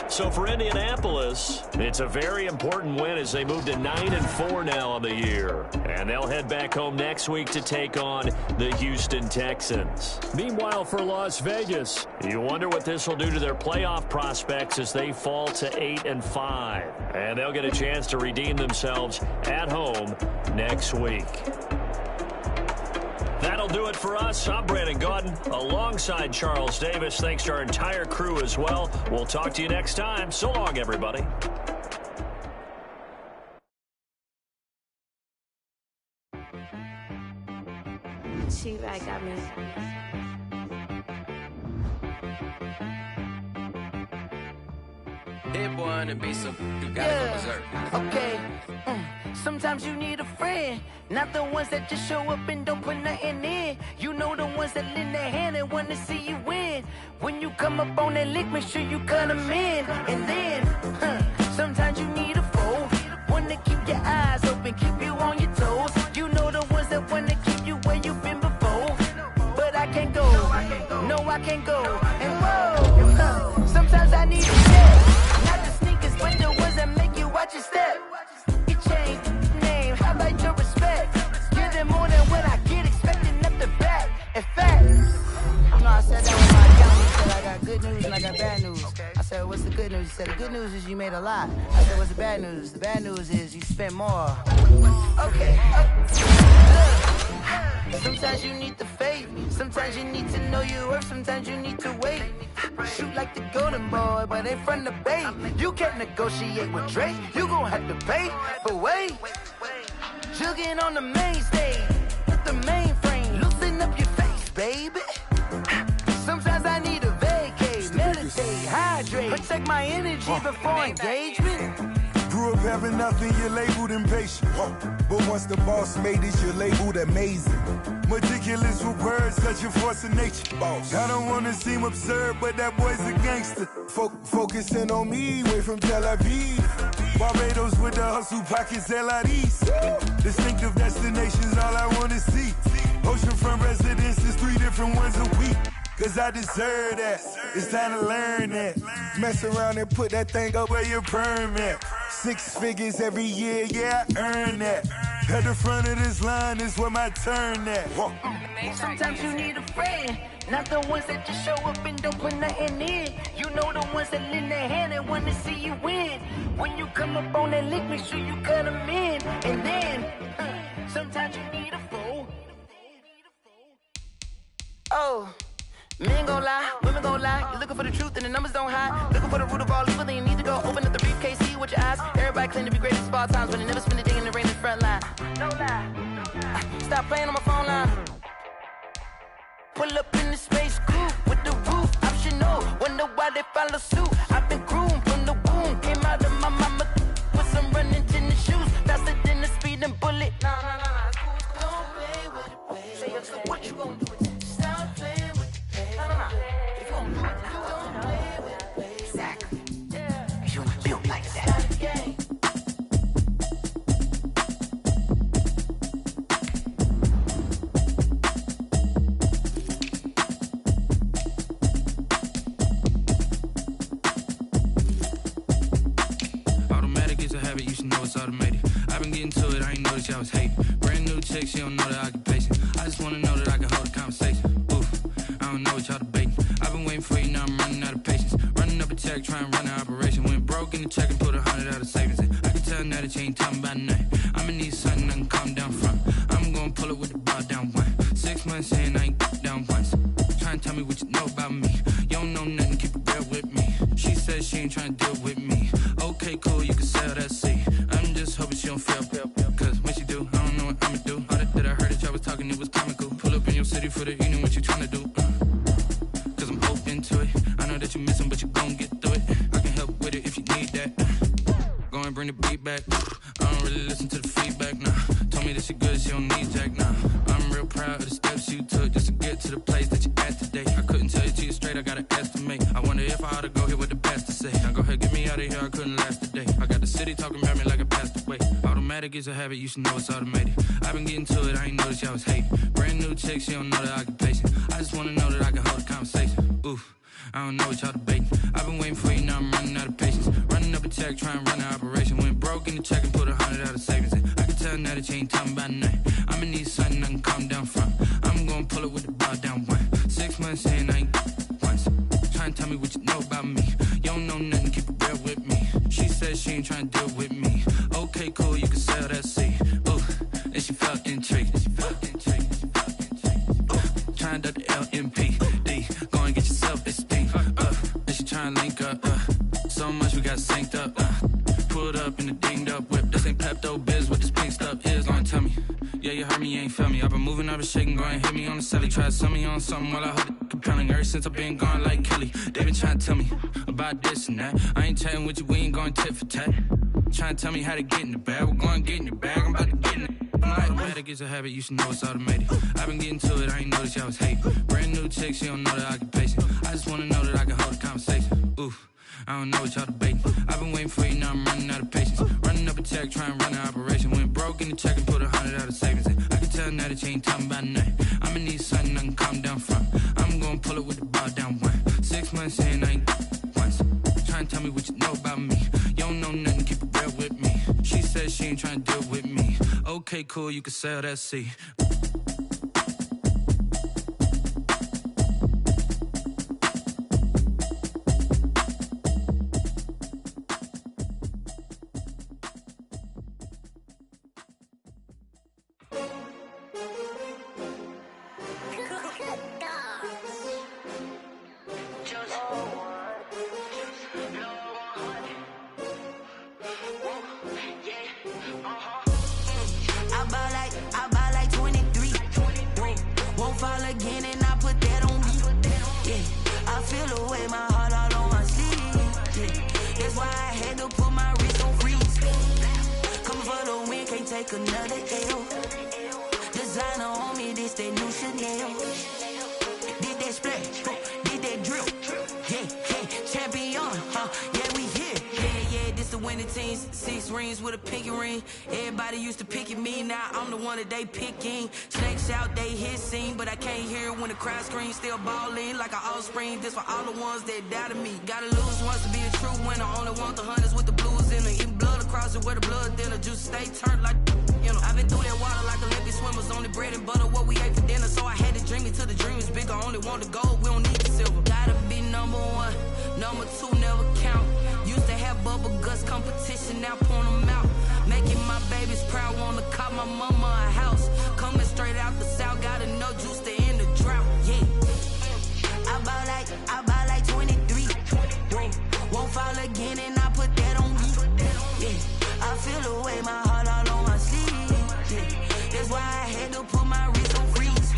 So for Indianapolis, it's a very important win as they move to 9-4 now on the year. And they'll head back home next week to take on the Houston Texans. Meanwhile, for Las Vegas, you wonder what this will do to their playoff prospects as they fall to 8-5. And they'll get a chance to redeem themselves at home next week. That'll do it for us. I'm Brandon Gaudin alongside Charles Davis. Thanks to our entire crew as well. We'll talk to you next time. So long, everybody. T-Rag got me. Hit boy on the beat, so you gotta go berserk. Okay. Sometimes you need a friend, not the ones that just show up and don't put nothing in. You know the ones that lend their hand and want to see you win. When you come up on that lick, make sure you cut them in. And then, sometimes you need a foe, one to keep your eyes open, keep you on your toes. You know the ones that want can't go. And whoa, sometimes I need a step. Not the sneakers, but the ones that make you watch your step. You change name, how about your respect? Give them more than what I get, expecting up the back. In fact, you know, I said that when my accountant said I got good news and I got bad news. I said, what's the good news? He said, the good news is you made a lot. I said, what's the bad news? The bad news is you spent more. Okay, look, sometimes you need the faith. Sometimes you need to know your worth. Sometimes you need to wait. Shoot like the golden boy, but ain't from the bay. You can't negotiate with Drake. You gon' have to pay. But wait, jugging on the main stage with the mainframe. Loosen up your face, baby. Sometimes I need a vacate, meditate, hydrate, protect my energy before engagement. Grew up having nothing, you're labeled impatient. But once the boss made it, you're labeled amazing. Meticulous with words, such a force of nature. I don't wanna seem absurd, but that boy's a gangster. Focusing on me, way from Tel Aviv. Barbados with the hustle pockets, LIDs. Distinctive destinations, all I wanna see. Oceanfront residences, 3 different ones a week. Cause I deserve that, it's time to learn that. Mess around and put that thing up where your permit. 6 figures every year, yeah, I earn that. At the front of this line is where my turn at. Sometimes you need a friend, not the ones that just show up and don't put nothing in. You know the ones that lend their hand and want to see you win. When you come up on that lick, make sure you cut them in. And then, sometimes you need a fool. Oh. Men gon' lie, women gon' lie. You're looking for the truth and the numbers don't hide. Looking for the root of all evil, then you need to go open up the briefcase, see with your eyes. Everybody claim to be greatest of all times, but they never spend a day in the rain in the front line. No lie. Stop playing on my phone line. Pull up in the space coupe with the roof optional. Wonder why they follow suit. I've been groomed from the womb. Came out of my mama with some running tennis shoes. Faster than the speeding bullet. No. Don't play with it, baby. Say so what you gon' do with it? Stop playing. If you don't do it, don't play with it, baby. Exactly. Yeah. You don't build like that. Automatic is a habit, you should know it's automated. I've been getting to it, I ain't noticed y'all was hating. Brand new chick, she don't know the occupation. I just wanna know that I can hold a conversation. I don't know what y'all debating. I've been waiting for you, now I'm running out of patience. Running up a check, trying to run an operation. Went broke in the check and put 100 out of savings in. I can tell now that you ain't talking about nothing. I'ma need something I can calm down from. I'm gonna pull it with the bar down one. 6 months saying I ain't down once. Trying to tell me what you know about me. You don't know nothing, keep it real with me. She said she ain't trying to deal with me. Okay, cool, you can sell that seat. I'm just hoping she don't fail. Cause when she do, I don't know what I'ma do. All that I heard that y'all was talking, it was comical. Pull up in your city for the evening, what you trying to do? Cause I'm open to it. I know that you're missing, but you gon' get through it. I can help with it if you need that. Go and bring the beat back. I don't really listen to the feedback, nah. Told me that she good, she don't need Jack, nah. I'm real proud of the steps you took just to get to the place that you're at today. I couldn't tell you to you straight, I gotta estimate. I wonder if I ought to go here with the best to say. Now go ahead, get me out of here, I couldn't last today. I got the city talking about me like I passed away. Automatic is a habit, you should know it's automated. I've been getting to it, I ain't noticed y'all was hating. Brand new chick, she don't know the occupation. I just wanna know that I can hold a conversation. Oof, I don't know what y'all debating. I've been waiting for you, now I'm running out of patience. Running up a check, trying to run an operation. Went broke in the check and put 100 out of savings in. I can tell now that you ain't talking about nothing. I'ma need something I can calm down from. I'm gonna pull it with the bar down one. 6 months saying I ain't once. Trying to tell me what you know about me. You don't know nothing, keep it real with me. She said she ain't trying to deal with me. Okay, cool, you can sell that seat. Ooh, and she felt intrigued. Trying to the LMPD. Go and get yourself esteemed. And she trying to link up. So much we got synced up. Pulled up in the dinged up whip. This ain't Pepto-Biz, what this pink stuff is. Gonna tell me. Yeah, you heard me, you ain't felt me. I've been moving, I've been shaking, go and hit me on the celly. Try to sell me on something while I hold it compelling. Ever since I've been gone like Kelly. They been trying to tell me about this and that. I ain't chatting with you, we ain't going tit for tat. Trying to tell me how to get in the bag. We're going to get in the bag, I'm about to get in it. Automatic is a habit, you should know it's automated. I've been getting to it, I ain't noticed y'all was hating. Brand new chick, she don't know the occupation. I just wanna know that I can hold a conversation. Oof, I don't know what y'all debating. I've been waiting for you, now I'm running out of patience. Running up a check, trying to run an operation. Went broke in the check and put 100 out of savings in. I can tell now that you ain't talking about nothing. I'ma need something I can calm down from. I'm gonna pull it with the bar down trying to deal with me. Okay, cool, you can sail that sea. They picking, snakes out, they hissing, but I can't hear when the crowd screams. Still balling like an offspring. This for all the ones that doubted me. Gotta lose once to be a true winner. Only want the hunters with the blues in it. Eating blood across it where the blood dinner. Juice stay turned like, you know. I've been through that water like Olympic swimmers. Only bread and butter what we ate for dinner. So I had to dream it till the dream is bigger. Only want the gold, we don't need the silver. Gotta be number one, number two never count. Used to have bubble guts competition, now point them out. Making my babies proud, wanna call my mama a house. Coming straight out the south, gotta know juice to end the drought, yeah. I bought like 23. Won't fall again and I put that on me, yeah. I feel the way, my heart all on my sleeve, yeah. That's why I had to put my wrist on freeze.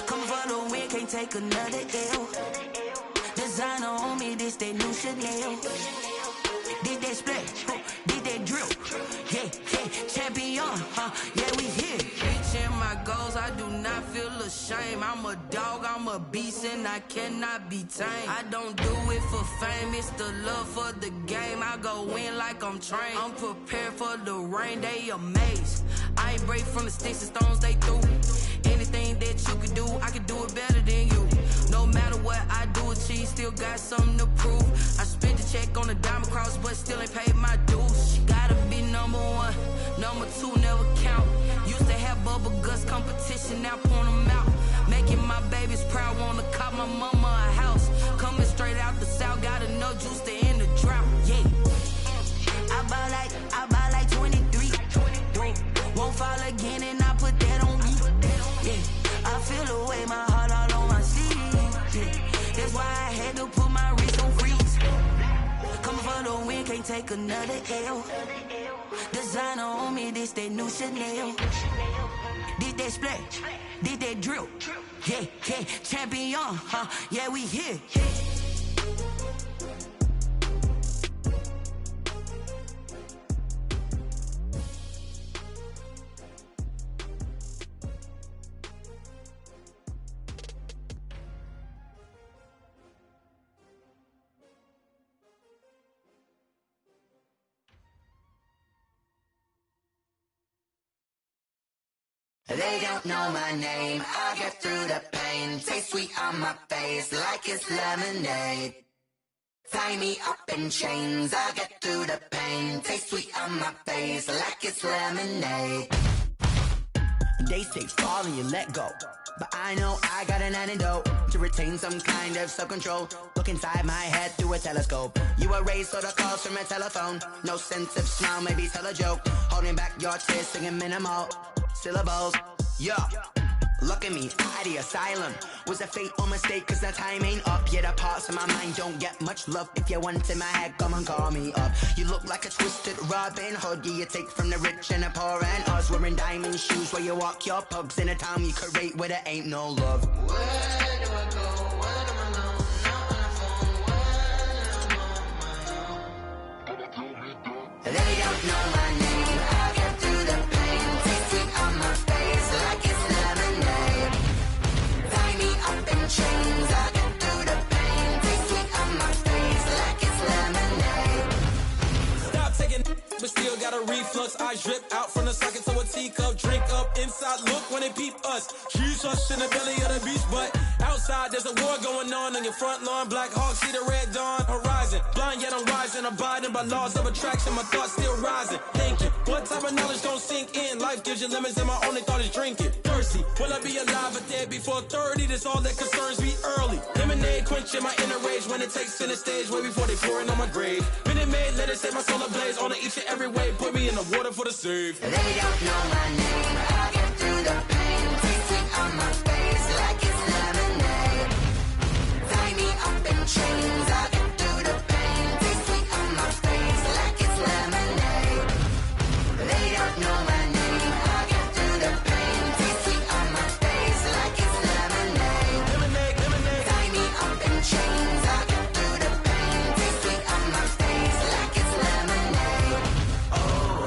Come for the win, can't take another L. Designer on me, this that new Chanel. Did that splash, did that drill, yeah, champion, yeah, we here. Reaching my goals, I do not feel ashamed. I'm a dog, I'm a beast, and I cannot be tamed. I don't do it for fame, it's the love for the game. I go in like I'm trained. I'm prepared for the rain, they amazed. I ain't break from the sticks and stones they threw. Anything that you could do, I could do it better than you. No matter what I do, achieve, still got something to prove. I spent the check on the diamond cross, but still ain't paid my dues. Gotta be number one, number two never count. Used to have bubble guts competition, now point them out. Making my babies proud, wanna call my mama a house. Coming straight out the south, gotta know juice to end the drought, yeah. I bought like 23. Won't fall again and I put that on me, yeah. I feel the way, my heart all on my sleeve, yeah. That's why I had to put my wrist on freeze. Coming for the win, can't take another L. Designer on me, this that new Chanel. Did that splash, did that drill, yeah, champion, yeah, we here. They don't know my name, I get through the pain. Taste sweet on my face like it's lemonade. Tie me up in chains, I get through the pain. Taste sweet on my face like it's lemonade. They say fall and you let go, but I know I got an antidote to retain some kind of self-control. Look inside my head through a telescope. You erase all the calls from a telephone. No sense of smile, maybe tell a joke. Holding back your tears, singing minimal syllables, yeah. Look at me, out the asylum. Was a fate or mistake, cause the time ain't up. Yet the parts of my mind don't get much love. If you want in my head, come and call me up. You look like a twisted Robin Hood. Yeah, you take from the rich and the poor and us. Wearing diamond shoes where you walk your pugs in a town you create where there ain't no love. Where do I go? Where am I alone? Not on the phone. Where am I on my own? They don't know my name. I get through the pain. Taste sweet on my face like it's lemonade. Tie me up in chains. I get through the pain. Taste sweet on my face like it's lemonade. Stop taking, but still got a reflux. I drip out from the socket to a teacup. Drink up inside. Look when they peep us. She's us in the belly of the beach, but out. outside, there's a war going on your front lawn. Black Hawk, see the red dawn horizon. Blind yet I'm rising, abiding by laws of attraction. My thoughts still rising, thinking, what type of knowledge don't sink in? Life gives you limits and my only thought is drinking. Thirsty, will I be alive or dead before 30? That's all that concerns me early. Lemonade quenching my inner rage when it takes center stage, way before they pour it on my grave. Minute Maid, let it set my soul ablaze. On each and every way, put me in the water for the save. They don't know my name, I'll get through the pain. Tasting on my face like it's lemonade. Tie me up in chains, I'll get through the pain. Tasting on my face like it's lemonade. They don't know my name, I'll get through the pain. Tasting on my face like it's lemonade. Lemonade, lemonade. Tie me up in chains, I'll get through the pain. Tasting on my face like it's lemonade. Oh.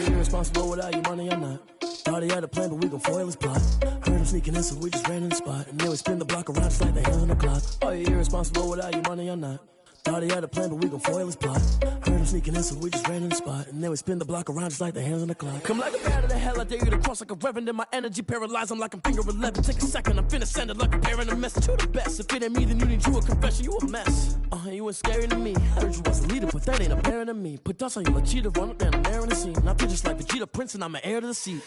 Irresponsible without your money, I'm not. Thought he had a plan, but we gon' foil his plot. Heard him sneaking in, so we just ran in the spot. And then we spin the block around just like the hands on the clock. Oh, you're irresponsible without your money, I'm not. Thought he had a plan, but we gon' foil his plot. Heard him sneaking in, so we just ran in the spot. And then we spin the block around just like the hands on the clock. Come like a bat of the hell, I dare you to cross like a reverend. In my energy paralyzed, I'm like I'm finger 11. Take a second, I'm finna send it like a parent a message to the best. If it ain't me, then you need you a confession, you a mess. You ain't scary to me. Heard you was a leader, but that ain't apparent to me. Put dust on you like cheetah, run up down and there in the scene. I feel just like Vegeta Prince and I'm an heir to the seat.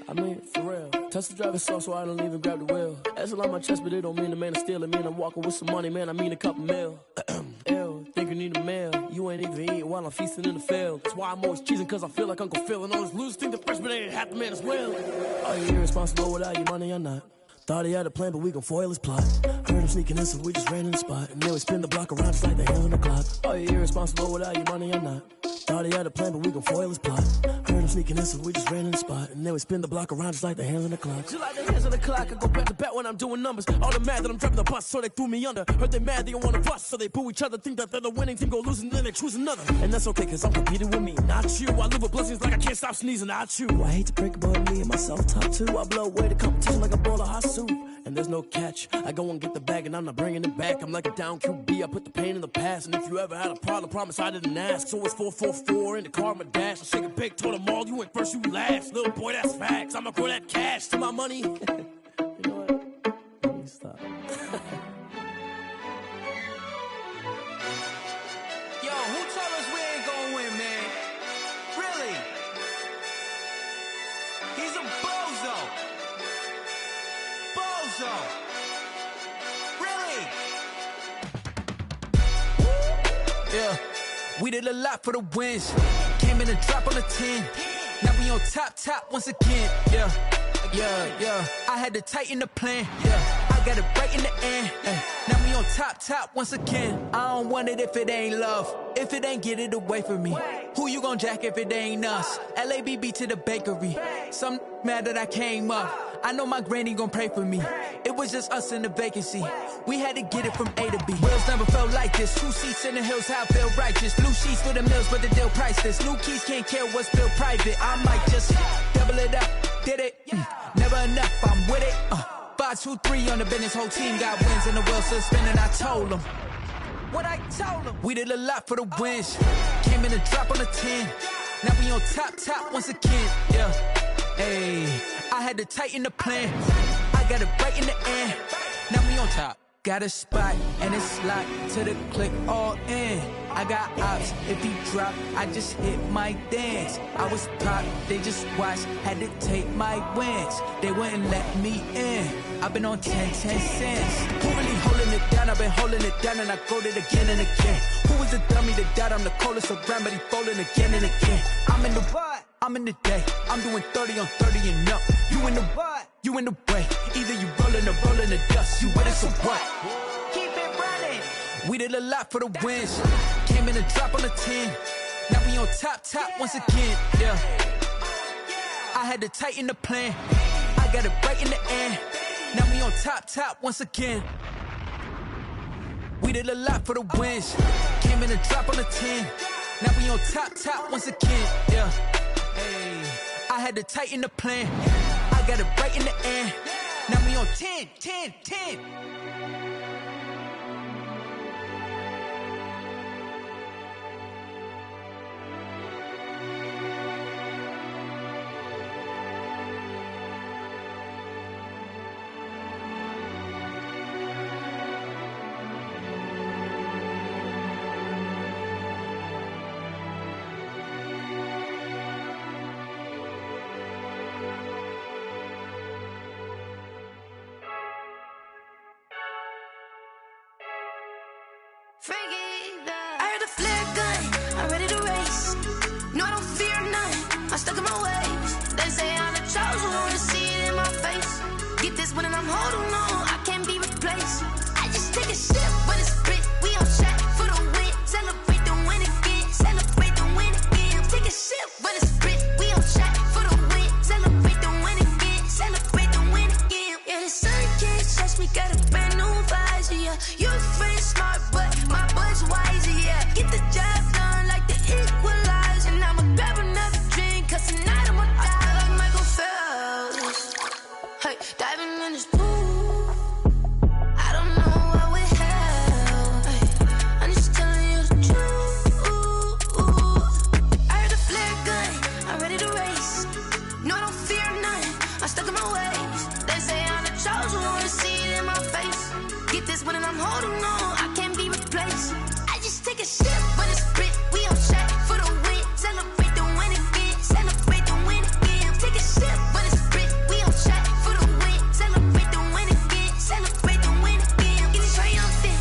I mean, for real. Touch the driver's soft so I don't even grab the wheel. That's a lot on my chest, but it don't mean the man is stealing. Mean I'm walking with some money, man, I mean a couple mil. Ew, think you need a meal. You ain't even eating while I'm feasting in the field. That's why I'm always cheesing, cause I feel like Uncle Phil. And all those losers think the freshman ain't half the man as well. Are you irresponsible without your money or not? Thought he had a plan, but we gon' foil his plot. Heard him sneaking in, so we just ran in the spot. And then we spin the block around just like the hands on the clock. Are you irresponsible without your money or not? Thought he had a plan, but we gon' foil his plot. Heard him sneaking in, so we just ran in the spot. And then we spin the block around just like the hands on the clock. Just like the hands on the clock, I go back to back when I'm doing numbers. All the mad that I'm driving the bus, so they threw me under. Heard they mad, they don't wanna bust, so they boo each other. Think that they're the winning team, go losing, then they choose another. And that's okay, cause I'm competing with me, not you. I live with blessings like I can't stop sneezing, not you. I hate to break about me and my self-talk too. I blow away the competition like a bowl of hot soup. And there's no catch. I go and get the bag and I'm not bringing it back. I'm like a down QB, I put the pain in the past. And if you ever had a problem, promise I didn't ask. So it's 444 in the car, my dash. I shake a big, told them all, you went first, you last. Little boy, that's facts. I'ma grow that cash to my money. You know what? Let me stop. Yo, who told us we ain't gonna win, man? Really? He's a bozo. Bozo. Really? Yeah, we did a lot for the wins. Came in a drop on the 10. Now we on top once again. Yeah. I had to tighten the plan. Yeah, I got it right in the end. Now we on top once again. I don't want it if it ain't love. If it ain't, get it away from me. Who you gon' jack if it ain't us? LABB to the bakery. Some mad that I came up. I know my granny gon' pray for me. It was just us in the vacancy. We had to get it from A to B. Wheels never felt like this. 2 seats in the hills, how I feel righteous. Blue sheets for the mills, but the deal priceless. New keys can't care what's built private. I might just double it up. Did it? Never enough, I'm with it. 5, 2, 3 on the business. Whole team got wins and the wheels still spinning. I told them what I told them. We did a lot for the wins. Came in a drop on the 10. Now we on top once again. Yeah. Hey, I had to tighten the plan. I got it right in the end. Now we on top. Got a spot and it's locked to the click all in. I got ops, if he drop, I just hit my dance. I was top, they just watched, had to take my wins. They wouldn't let me in. I've been on 10 cents. Who really holding it down? I've been holding it down and I go it again and again. Who was the dummy that died? I'm the coldest around, but he folding again and again. I'm in the what? I'm in the day. I'm doing 30 on 30 and up. You in the what? you in the way. Either you rolling or rolling the dust. You with it, so what? Keep it running. We did a lot for the wins. Came in a drop on the 10. Now we on top once again, yeah. I had to tighten the plan. I got it right in the end. Now we on top once again. We did a lot for the wins. Came in a drop on the 10. Now we on top once again, yeah. Hey, I had to tighten the plan. I got it right in the end. Now we on 10. I heard the flare gun, I'm ready to race. No, I don't fear none, I'm stuck in my ways. They say I'm the chosen one, to see it in my face. Get this one and I'm holding on, I can't be replaced. I just take a sip when it's split, we on track for the win. Celebrate the win again, celebrate the win again. Take a sip when it's split, we on track for the win. Celebrate the win again, celebrate the win again. Yeah, the sun can't touch me, got a brand new visor, yeah. You're friend smart, but my bud's wiser, yeah. Get the job done like the equalizer. And I'ma grab another drink, cause tonight I'ma die like Michael Phelps. Hey, diving in this pool, I don't know what would help. Hey, I'm just telling you the truth. I heard the flare gun, I'm ready to race. No, I don't fear none, I'm stuck in my ways. They say I'm the chosen one, to see it in my face. Get this one and I'm holding on, I can't be replaced. I just take a sip when it's split, we on track for the win. Celebrate the win again, celebrate the win again. Take a sip when it's split, we on track for the win. Celebrate the win again, celebrate the win again. Get it triumphant,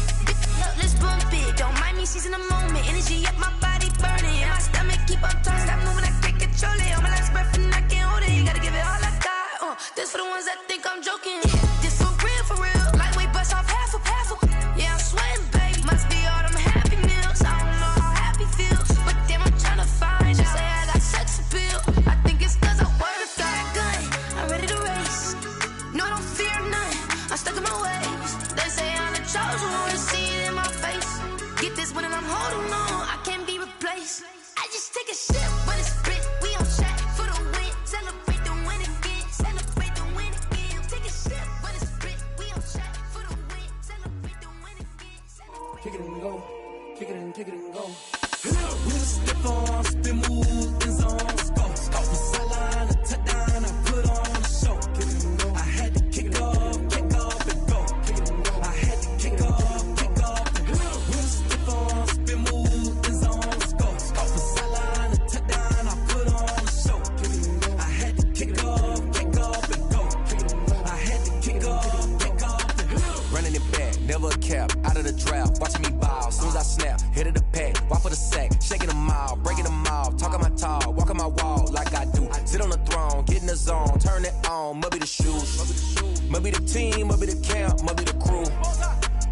let's bump it. Don't mind me seizing the moment, energy up my body burning. And my stomach keep on turning, stop moving, I can't control it. On my last breath and I can't hold it, you gotta give it all I got. This for the ones that think I'm joking. This for real. Lightweight bust off half a. Yeah, I'm sweating, baby. Must be all them happy meals. I don't know how happy feels, but damn, I'm tryna find out. Say I got sex appeal. I think it's cause I work that gun. I'm ready to race. No, I don't fear none, I'm stuck in my ways. They say I'm the chosen one, to see it in my face. Get this one and I'm holding on, I can't be replaced. I just take a sip when it's split, we on track for the win. Celebrate the win again, celebrate the win again. Take a sip when it's split, we on track for the win. Celebrate the win again. Kick it and go, kick it and go. With a stiff on, spin move, in zone, go. From sideline to touchdown, I put on a show. I had to kick off and go. I had to kick off and go. With a stiff on, spin move, in zone, go. From sideline to touchdown, I put on a show. I had to kick off and go. I had to kick off and go. Running it back, never a cap, out of the draft, watching me ball. Soon as I snap, hit of the pack, walk for the sack, shaking them all, breaking them off, talking my talk, walking my wall like I do. Sit on the throne, get in the zone, turn it on, must be the shoes, must be the team, must be the camp, must be the crew.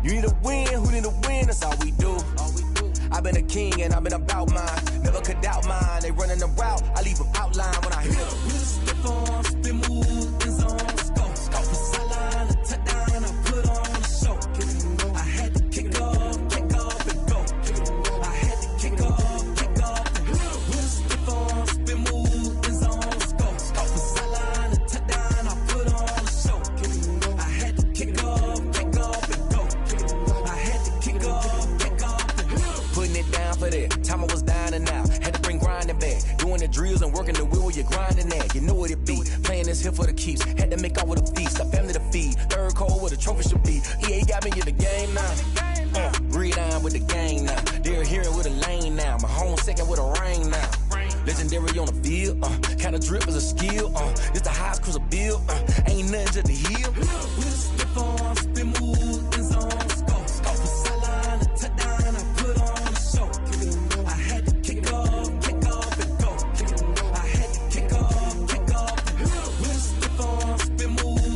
You need a win, who need a win, that's all we do. I've been a king and I've been about mine, never could doubt mine. They running the route, I leave them outline when I hit them. Stiff on, spin move, in zone, go. From sideline to touchdown, I put on a show. I had to kick off and go. I had to kick off and go. With a stiff on, spin move, in zone, go. From sideline to touchdown, I put on a show. I had to kick off and go. I had to kick off and go. Putting it down for that, time I was down and out, had to bring grinding back, doing the drills and working the wheel where you're grinding at, you know what it be, playing this here for the keeps, had to make out with a feast, a family to feed, third cold where the trophy should be, EA got me in the game now, read on with the gang now, they're hearing with a lane now, my home second with a rain now, legendary on the field, kinda drip is a skill, it's the highest cruiser bill, ain't nothing to the hill. With a stiff on, spin move, in zone, go. From sideline to touchdown, I put on a show. I had to kick off and go. I had to kick off and go. With a stiff on, spin move,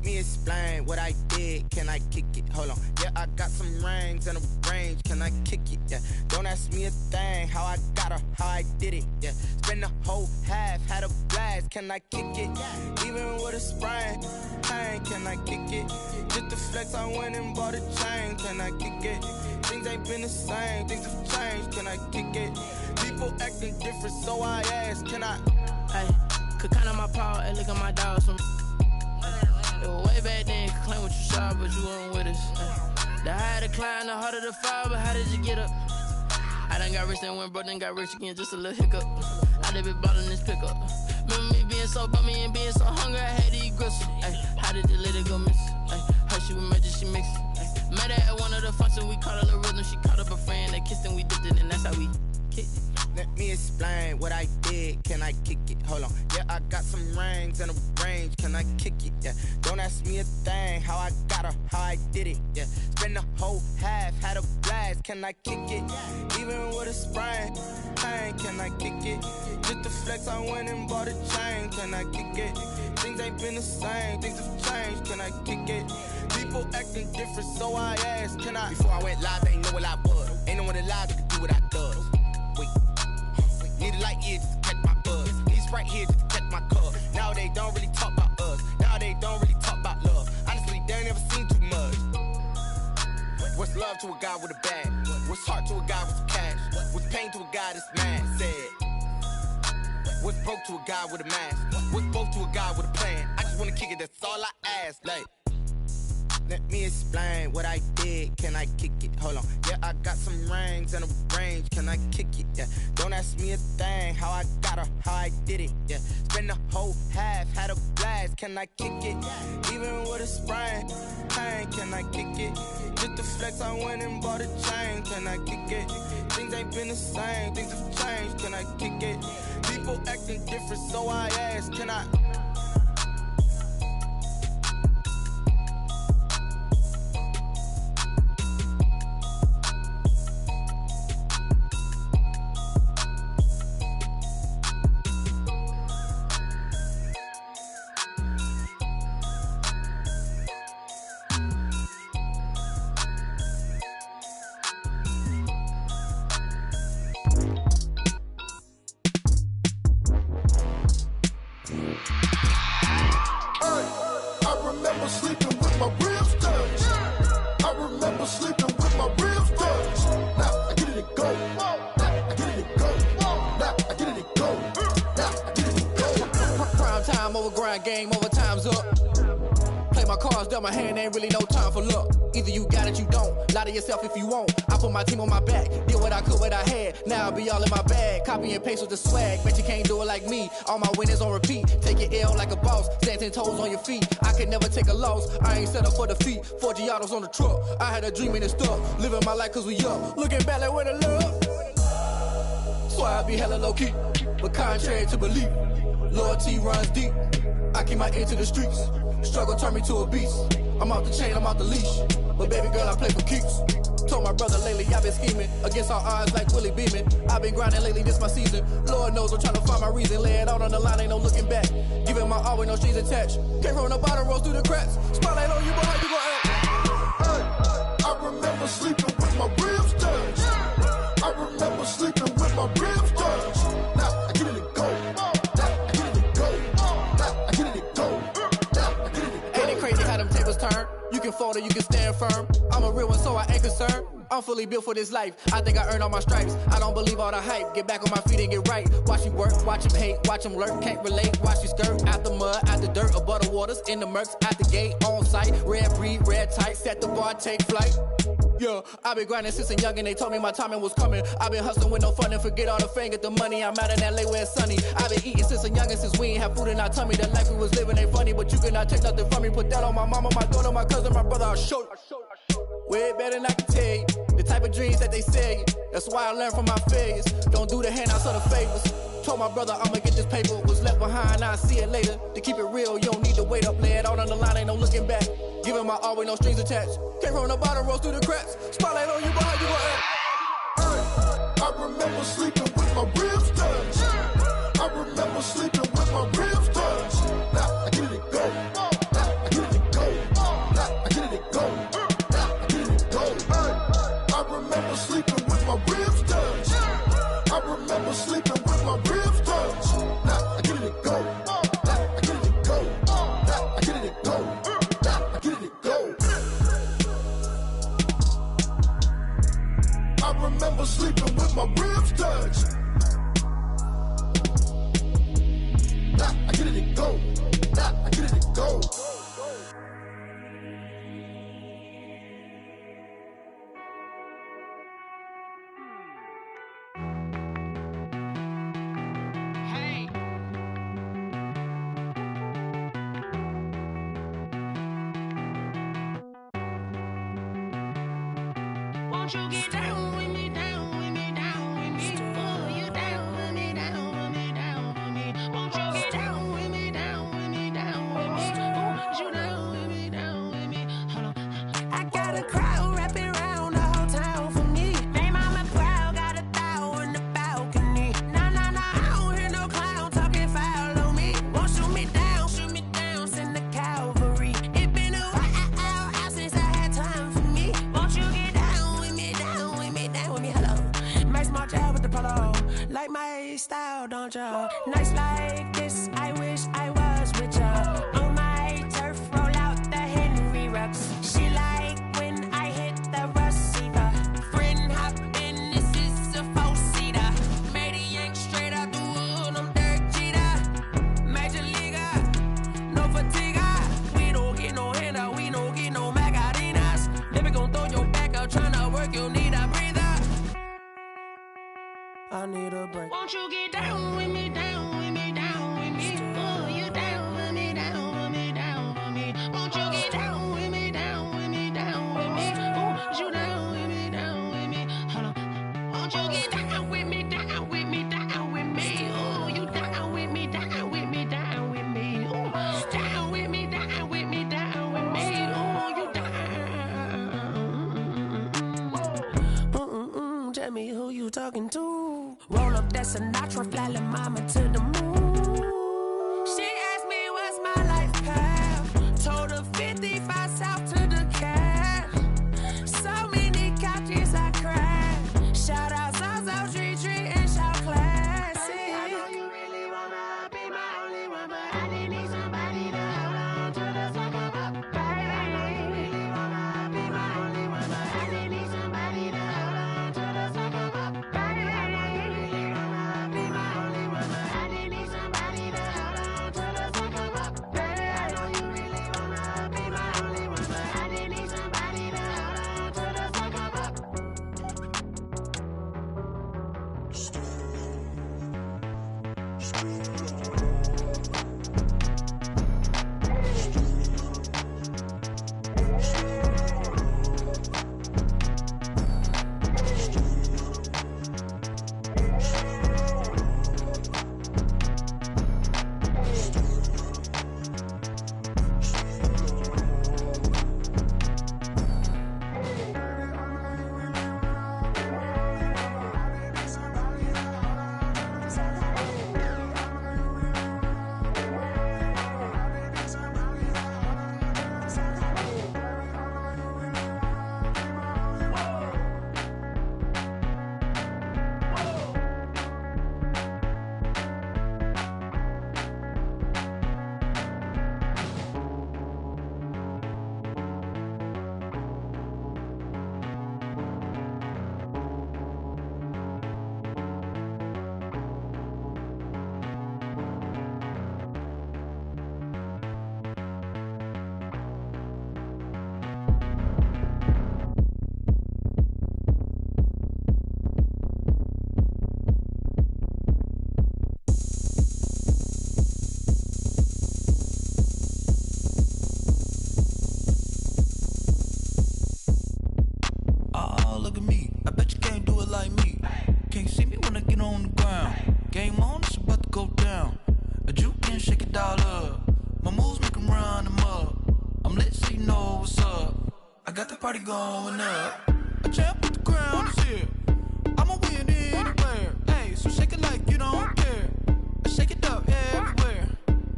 me explain what I did. Can I kick it? Hold on. Yeah, I got some rings and a range. Can I kick it? Yeah. Don't ask me a thing. How I got her, how I did it. Yeah. Spend the whole half, had a blast. Can I kick it? Even with a sprain, pain. Can I kick it? Just to flex, I went and bought a chain. Can I kick it? Things ain't been the same. Things have changed. Can I kick it? People acting different, so I ask. Can I? Hey, could count on my power and look at my dogs from. It was way back then, could claim what you saw, but you weren't with us. The higher the climb, the harder the fall, but how did you get up? I done got rich and went broke, then got rich again, just a little hiccup. I done been ballin' this pickup. Remember me being so bummy and being so hungry, I had to eat gristle. Ay, how did the lady go miss? Ay, her she was magic, she mixed. Ay, met her at one of the functions, we caught her the rhythm, she caught up a friend, they kissed and we dipped it, and that's how we kicked it. Let me explain what I did. Can I kick it? Hold on. Yeah, I got some rings and a range. Can I kick it? Yeah. Don't ask me a thing. How I got her, how I did it. Yeah. Spend the whole half, had a blast. Can I kick it? Even with a sprain, pain. Can I kick it? Just to flex, I went and bought a chain. Can I kick it? Things ain't been the same. Things have changed. Can I kick it? People acting different, so I asked. Can I? Before I went live, they ain't know what I was. Ain't no one alive that could do what I does. Wait. Need a light here just to catch my buzz. Need Sprite here just to catch my cup. Now they don't really talk about us. Now they don't really talk about love. Honestly, they ain't never seen too much. What's love to a guy with a bag? What's heart to a guy with some cash? What's pain to a guy that's mad? Said. What's broke to a guy with a mask? What's both to a guy with a plan? I just wanna kick it, that's all I ask. Like, let me explain what I did. Can I kick it? Hold on. Yeah, I got some rings and a range. Can I kick it? Yeah. Don't ask me a thing. How I got her, how I did it. Yeah. Spend the whole half, had a blast. Can I kick it? Even with a sprain, pain. Can I kick it? Just to flex, I went and bought a chain. Can I kick it? Things ain't been the same. Things have changed. Can I kick it? People acting different, so I ask. Can I? Game over, time's up. Play my cards dealt my hand, ain't really no time for luck. Either you got it, you don't. Lie to yourself if you won't. I put my team on my back, did what I could, what I had. Now I'll be all in my bag. Copy and paste with the swag. Bet you can't do it like me. All my winners on repeat. Take your L like a boss. Stand 10 toes on your feet. I could never take a loss. I ain't set up for defeat. 4 Giottos on the truck. I had a dream and it's stuck. Living my life cause we up. Looking back like where the love. So I be hella low key. But contrary to belief, loyalty runs deep. I keep my ear to the streets. Struggle turned me to a beast. I'm off the chain, I'm off the leash. But baby girl, I play for keeps. Told my brother lately I've been scheming against all odds like Willie Beeman. I've been grinding lately, this my season. Lord knows I'm trying to find my reason. Lay it out on the line, ain't no looking back. Giving my all with no strings attached. Came from the bottom, rose through the cracks. Spotlight on you, but how you gon' act? Hey, I remember sleeping with my ribs touched. I remember sleeping with my ribs touched. Now I get it to go. Turn. You can fold or you can stand firm. I'm a real one, so I ain't concerned. I'm fully built for this life. I think I earned all my stripes. I don't believe all the hype. Get back on my feet and get right. Watch you work, watch him hate, watch him lurk. Can't relate, watch you skirt. Out the mud, out the dirt, above the waters, in the murks, out the gate, on site. Red breed, red tight, set the bar, take flight. Yeah, I been grinding since a young and they told me my timing was coming. I been hustling with no fun and forget all the fame, get the money. I'm out in LA where it's sunny. I been eating since a young and since we ain't have food in our tummy. The life we was living ain't funny, but you cannot take nothing from me. Put that on my mama, my daughter, my cousin, my brother, I'll show you. Way better than I can tell you. The type of dreams that they sell you. That's why I learned from my failures. Don't do the handouts or the favors. Told my brother I'ma get this paper. Was left behind, I'll see it later. To keep it real, you don't need to wait up. Lay it out on the line, ain't no looking back. Giving my all with no strings attached. Came from the bottom, rose through the cracks. Spotlight on you, but how you gon' act? Hey, I remember sleeping with my ribs touched. I remember sleeping with my ribs touched. Now I get it to go. Now I get it to go. my ribs touch. Now I get it to go. Now I get it to go. Now I get it to go. Now I get it to go. I remember sleeping with my ribs touched. Nah, I get it to go. Nah, I get it to go. Won't you get down with me, down with me, down with me? Oh, you down with me, down with me, down with me. Won't you get down with me, down with me, down with me? Oh, you down with me, down with me? Hold on. I got a crowd wrapping around the whole town for me. They mama proud, got a thou in the balcony. Nah, nah, nah, I don't hear no clown talking foul on me. Won't shoot me down, send the cavalry. It been a while since I had time for me. Won't you get down with me, down with me, down with me? Hello. Max March out with the polo. Like my style, don't ya? Nights like this, I wish I was with ya. On my turf, roll out the Henry Rux. She like when I hit the receiver. Friend hop in, this is a four-seater. Made a yank straight out the wood, I'm Derek Jeter. Major leaguer, no fatigue. We don't get no handout, we don't get no Macarinas. Never gon' throw your back out, tryna work, you need a breather. I need a break. Won't you get down with me, down with me, down with me? Oh, you down with me, down with me, down with me? Won't you get down with me, down with me, down with me? Oh, you down with me, down with me? Hold on. Won't you get down with me, down with me, down with me? Oh, you down with me, down with me, down with me? Oh, down with me, down with me, down with me? Oh, you down. Tell me who you talking to. Roll up that Sinatra, fly la mama to the moon. She asked me what's my life path. Told her 55 south to the cash. So many couches I crashed. Shout out Zazo, Tree, and shout classic. I know you really wanna be my only one, but I didn't need somebody to hold on to the sucker up. Baby, I know you really wanna be my only one, but I didn't need somebody to hold on to the sucker up. Baby, I know you really wanna be my only one, but I didn't need somebody to hold on to the sucker up. Baby, I know you really wanna be my only one, but I didn't need somebody to hold on to the sucker up. party going up. A champ with the crown is here. I'ma win anywhere. Hey, so shake it like you don't care. I shake it up everywhere.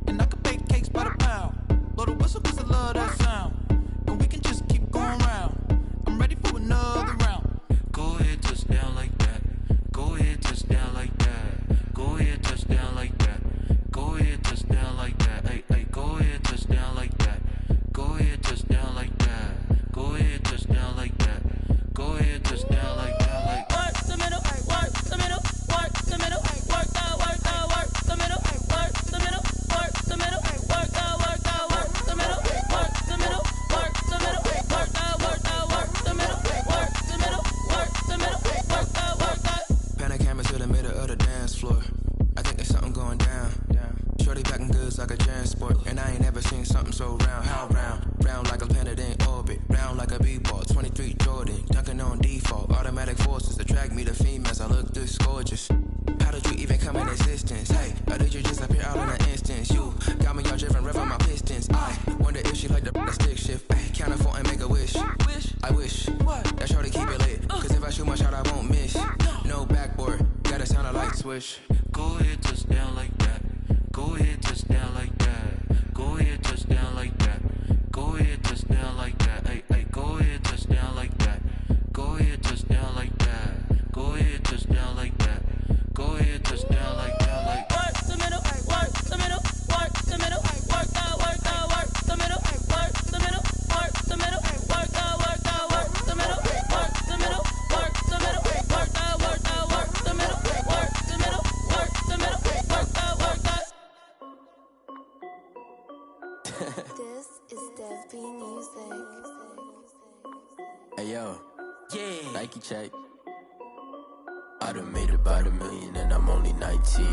And I can bake cakes by the pound. Blow the whistle cause I love that sound. And we can just keep going round. I'm ready for another round. Go ahead, touch down like that. Go ahead, touch down like that. Go ahead. Shorty packing goods like a transport, and I ain't never seen something so round. How round? Round like a planet in orbit, round like a b-ball. 23 Jordan, dunking on default. Automatic forces attract me to females. I look this gorgeous. How did you even come in existence? Hey, or did you just appear out in an instance? You got me all driven, revving my pistons. I wonder if she like the stick shift. Ay, count her 4 and make a wish. I wish that shorty keep it lit. Cause if I shoot my shot, I won't miss. No backboard, gotta sound a light switch. Go ahead, touch down like that. Go ahead, touch down like that. Go ahead, touch down like that. Go ahead, touch down like that. Ay, ay, go ahead, touch down like that. Go ahead, touch down like that. Go ahead, touch down like that. Go ahead, touch down like that. Like work the middle, work the middle, work the middle, work the middle, work the middle, work the middle, work the middle, work the middle, work the middle, work the middle, work the middle, work the middle, work the middle, work the. This is Dev B Music. Hey yo, yeah, Nike check. I done made about $1 million and I'm only 19.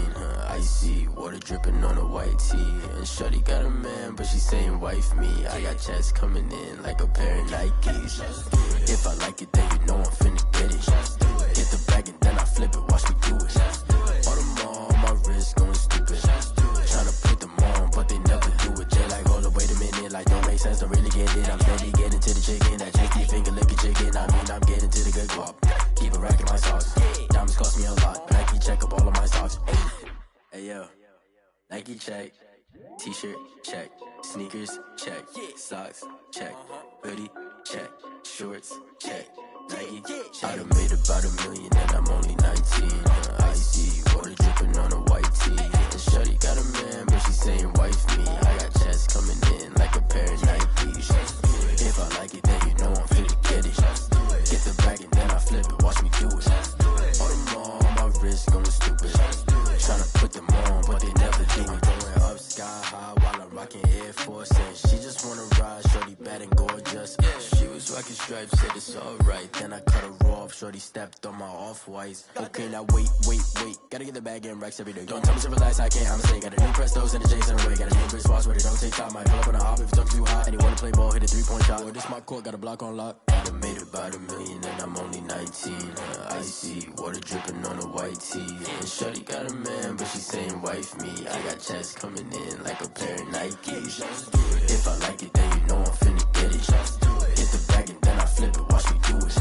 Icy water dripping on a white tee. And shorty got a man, but she saying wife me. I got checks coming in like a pair of Nikes. If I like it, then you know I'm finna get it. Get the bag and then I flip it, watch me do it. All them on my wrist going stupid. Tryna put them on, but they never do it. Jay like, hold up, wait a minute, like don't make sense, don't really get it. I'm steady getting to the chicken, that janky finger licking chicken. I mean, I'm getting to the good guap. Keep a rack in my sauce. Diamonds cost me a lot. Nike check up all of my stocks. Hey yo, Nike check. T-shirt check. Sneakers check. Socks check. Hoodie check. Shorts check. Nike check. I done made about $1 million and I'm only 19. Icy water dripping on a white tee. And shorty got a man, but she saying wife me. I got checks coming in like a pair of Nikes. If I like it, then you know I'm fit to get it. Get the bag and then I flip it, watch me do it. All them on my wrist going stupid. Tryna put them on, but they never do it. Going up sky high while I'm rocking Air Force. And she just wanna ride, shorty bad and gorgeous. She was rocking stripes, said it's alright. Then I cut her off, shorty stepped on my off-whites. Okay, now wait. Gotta get the bag and racks every day. Don't tell me to relax, I can't, I'ma say. Got a new Prestos and a Jason away. Got a new Chris Foss where they don't take time. Might pull up on a hop if it's too hot. And he wanna play ball, hit a 3-point shot. Or this my court, got a block on lock. I done made about $1 million and I'm only 19. Icy water dripping on a white tee. And shorty got a man, but she saying wife me. I got checks coming in like a pair of Nikes. If I like it, then you know I'm finna get it. Get the bag and then I flip it, watch me do it.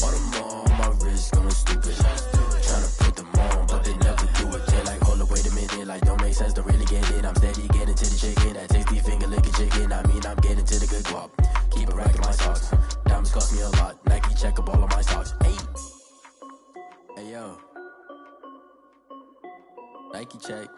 All them on my wrist going stupid. Tryna put them on, but they never do it. They like, hold up, wait a minute, like don't make sense, don't really get it. I'm steady getting to the chicken, that tasty finger licking chicken. I mean, I'm getting to the good guap. Keep a rack in my socks. Diamonds cost me a lot. Nike check up all of my stocks. Hey yo, Nike check.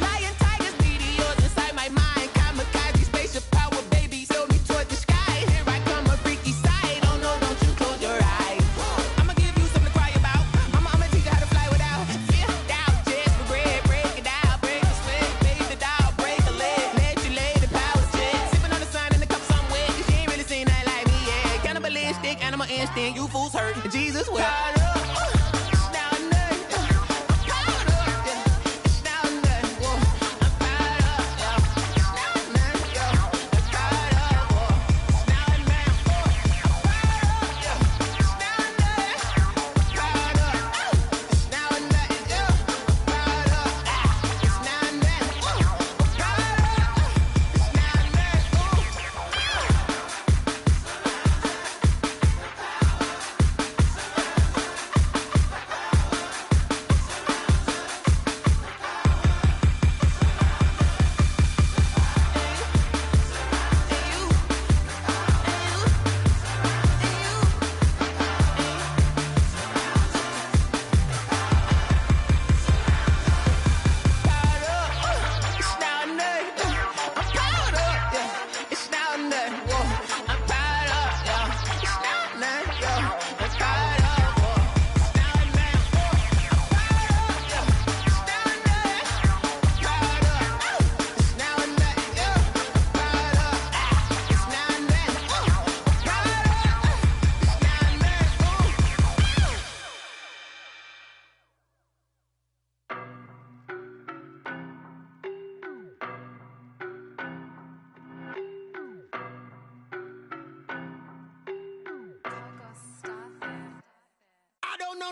Lion, tigers, meteors inside my mind. Kamikaze, spaceship power, baby. Show me handstand, you fools hurt. And Jesus will.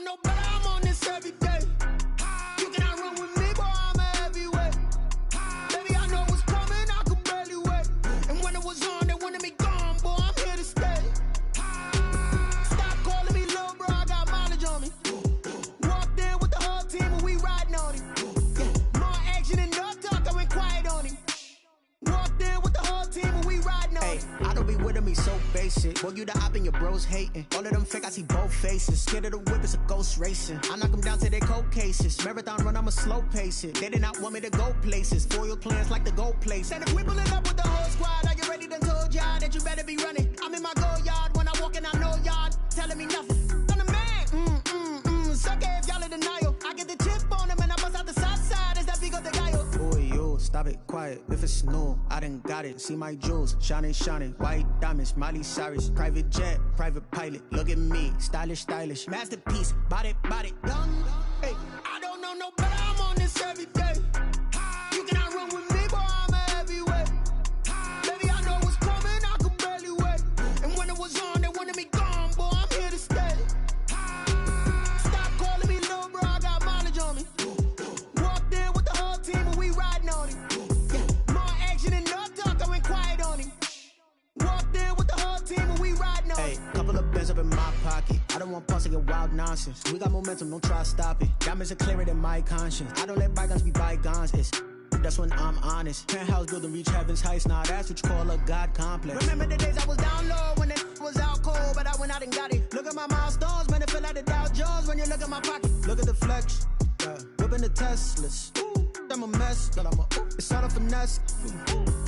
No, but I'm on this every day. You cannot run with me, boy, I'm a heavyweight. Baby, I know what's coming, I could barely wait. And when it was on, they wanted me gone, boy, I'm here to stay. Stop calling me little bro, I got mileage on me. Walked in with the whole team and we riding on him. More action and no talk, I went quiet on him. Walked in with the whole team and we riding on him. I don't be with him, he's so basic. Boy, you the op and your bros hating. All of them fake, I see both faces. Scared of the whip, it's a ghost racing. I knock them down to their cold cases. Marathon run, I'ma slow pace it. They did not want me to go places. Foil plans like the gold place. And if we pulling up with the whole squad, are you ready? Done told y'all that you better be running. I'm in my go yard when I walk in, I know y'all telling me nothing. I'm the man. Suck it if y'all in denial. I get the chip on them and I bust out the south side. Is that Vigo de Gallo? Boy, yo, stop it, quiet. If it's new, I done got it. See my jewels, shining, shining. White diamonds, Miley Cyrus. Private jet, private pilot. Look at me, stylish, stylish. Masterpiece, body, done. Hey, I don't know no better, I'm on this every day. You cannot run with me, boy, I'm a heavyweight. Baby, I know what's coming, I could barely wait. And when it was on, they wanted me gone, boy, I'm here to stay. Stop calling me little bro, I got mileage on me. Walked in with the whole team and we riding on him. More action and no talk, I went quiet on him. Walked in with the whole team and we riding on him. Hey, couple of bands up in my pocket. I don't want pause to get wild nonsense. We got momentum, don't try to stop it. Diamonds are clearer than my conscience. I don't let bygones be bygones. It's that's when I'm honest. Penthouse building reach heaven's heights. Nah, that's what you call a God complex. Remember the days I was down low when it was out cold, but I went out and got it. Look at my milestones, man, it feel like the Dow Jones when you look at my pocket. Look at the flex, yeah. Whipping the Teslas. Ooh, I'm a mess, but it's all a finesse.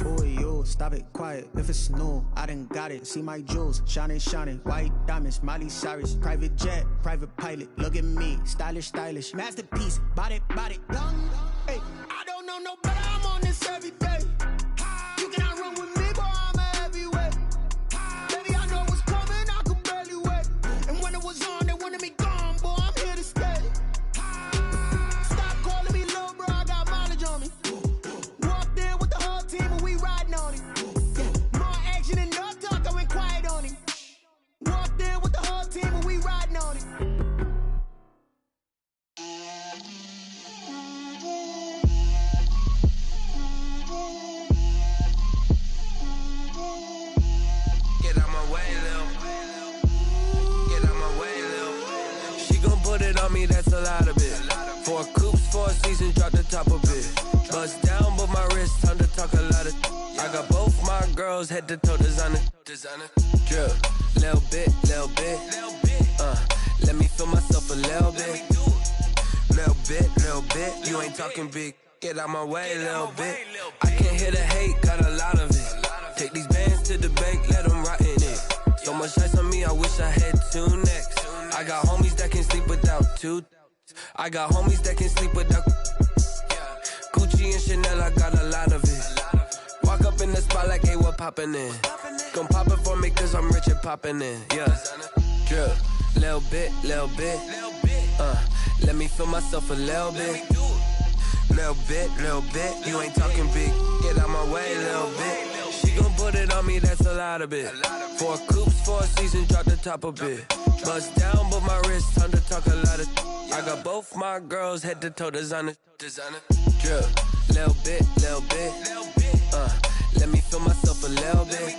Boy, yo, stop it, quiet. If it's new, I done got it. See my jewels, shining, shining. White diamonds, Miley Cyrus. Private jet, private pilot. Look at me, stylish, stylish. Masterpiece, body, done. Hey, I don't know no better, I'm on this every day. You cannot run with me, boy, I'm a heavyweight. Baby, I know what's coming, I could barely wait. And when it was on, they wanted me gone, boy, I'm here to stay. Stop calling me little bro, I got mileage on me. Walked in with the whole team and we riding on him. More action and no talk, I went quiet on him. Walked in with the whole team and we riding on him. Get out my way, Lil. Get out my way, Lil. She gon' put it on me, that's a lot of it. 4 coops, 4 seasons, drop the top of it. Bust down, but my wrist, time to talk a lot of. I got both my girls, head to toe designer. Drip, little bit. Let me feel myself a little bit. Little bit. You ain't talking big. Get out my way, little bit. I can't hear the hate, got a lot of it. Take these bands to the bank, let them rot in it. So much ice on me, I wish I had 2 necks. I got homies that can sleep without 2. I got homies that can sleep without Gucci and Chanel, I got a lot of it. Walk up in the spot like, hey, what poppin' in? Gon' pop it for me cause I'm rich and poppin' in, yeah. Drip, little bit, let me feel myself a little bit. Little bit, you ain't talking big. Get out my way, little bit. She gon' put it on me, that's a lot of it. 4 coops, 4 seasons, drop the top a bit. Bust down, but my wrist, time to talk a lot of. I got both my girls head to toe designer. Drip, little bit, let me feel myself a little bit.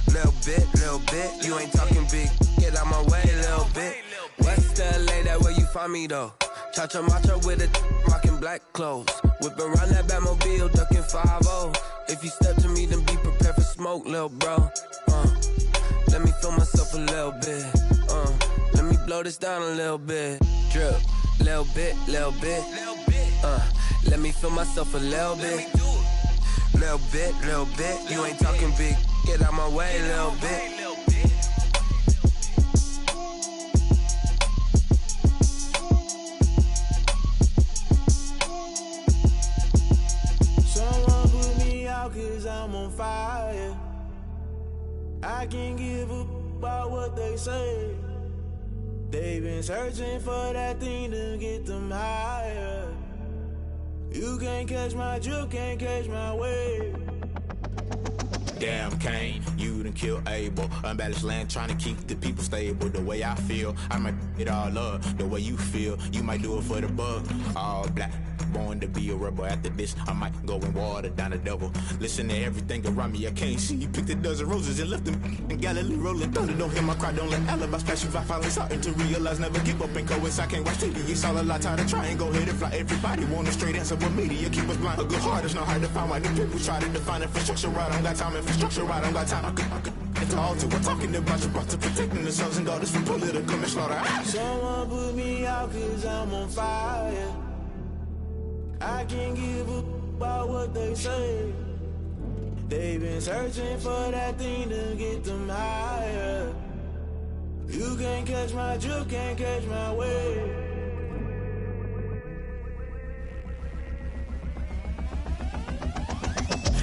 Little bit, you ain't talking big. Get out my way, little bit. West LA, that where you find me though. Cha-cha matcha with a rockin' black clothes. Whip around that Batmobile, ducking 5-0. If you step to me, then be prepared for smoke, lil' bro. Let me feel myself a little bit. Let me blow this down a little bit. Drip, little bit. Let me feel myself a little bit. Little bit, you ain't talking big. Get out my way, little bit. Someone put me out 'cause I'm on fire. I can't give a about what they say. They've been searching for that thing to get them higher. You can't catch my drift, can't catch my wave. Damn, Kane, you done killed Abel. Unbalanced land, trying to keep the people stable. The way I feel, I might it all up. The way you feel, you might do it for the bug. All black, born to be a rebel. After this, I might go and water down the devil. Listen to everything around me, I can't see. You picked a dozen roses and left them in Galilee rolling thunder. Don't hear my cry, don't let alibis pass you. I finally starting to realize, never give up and coincide. Can't watch TV, it's all a lot. Time to try and go ahead and fly. Everybody want a straight answer, but media keep us blind. A good heart is not hard to find. Why the people try to define infrastructure right? I don't got time. Infrastructure right, I don't got time. I could it's all to we're talking about you brought to protecting the sons and daughters from political slaughter. Someone put me out 'cause I'm on fire. I can't give a about what they say. They've been searching for that thing to get them higher. You can't catch my drift, can't catch my wave.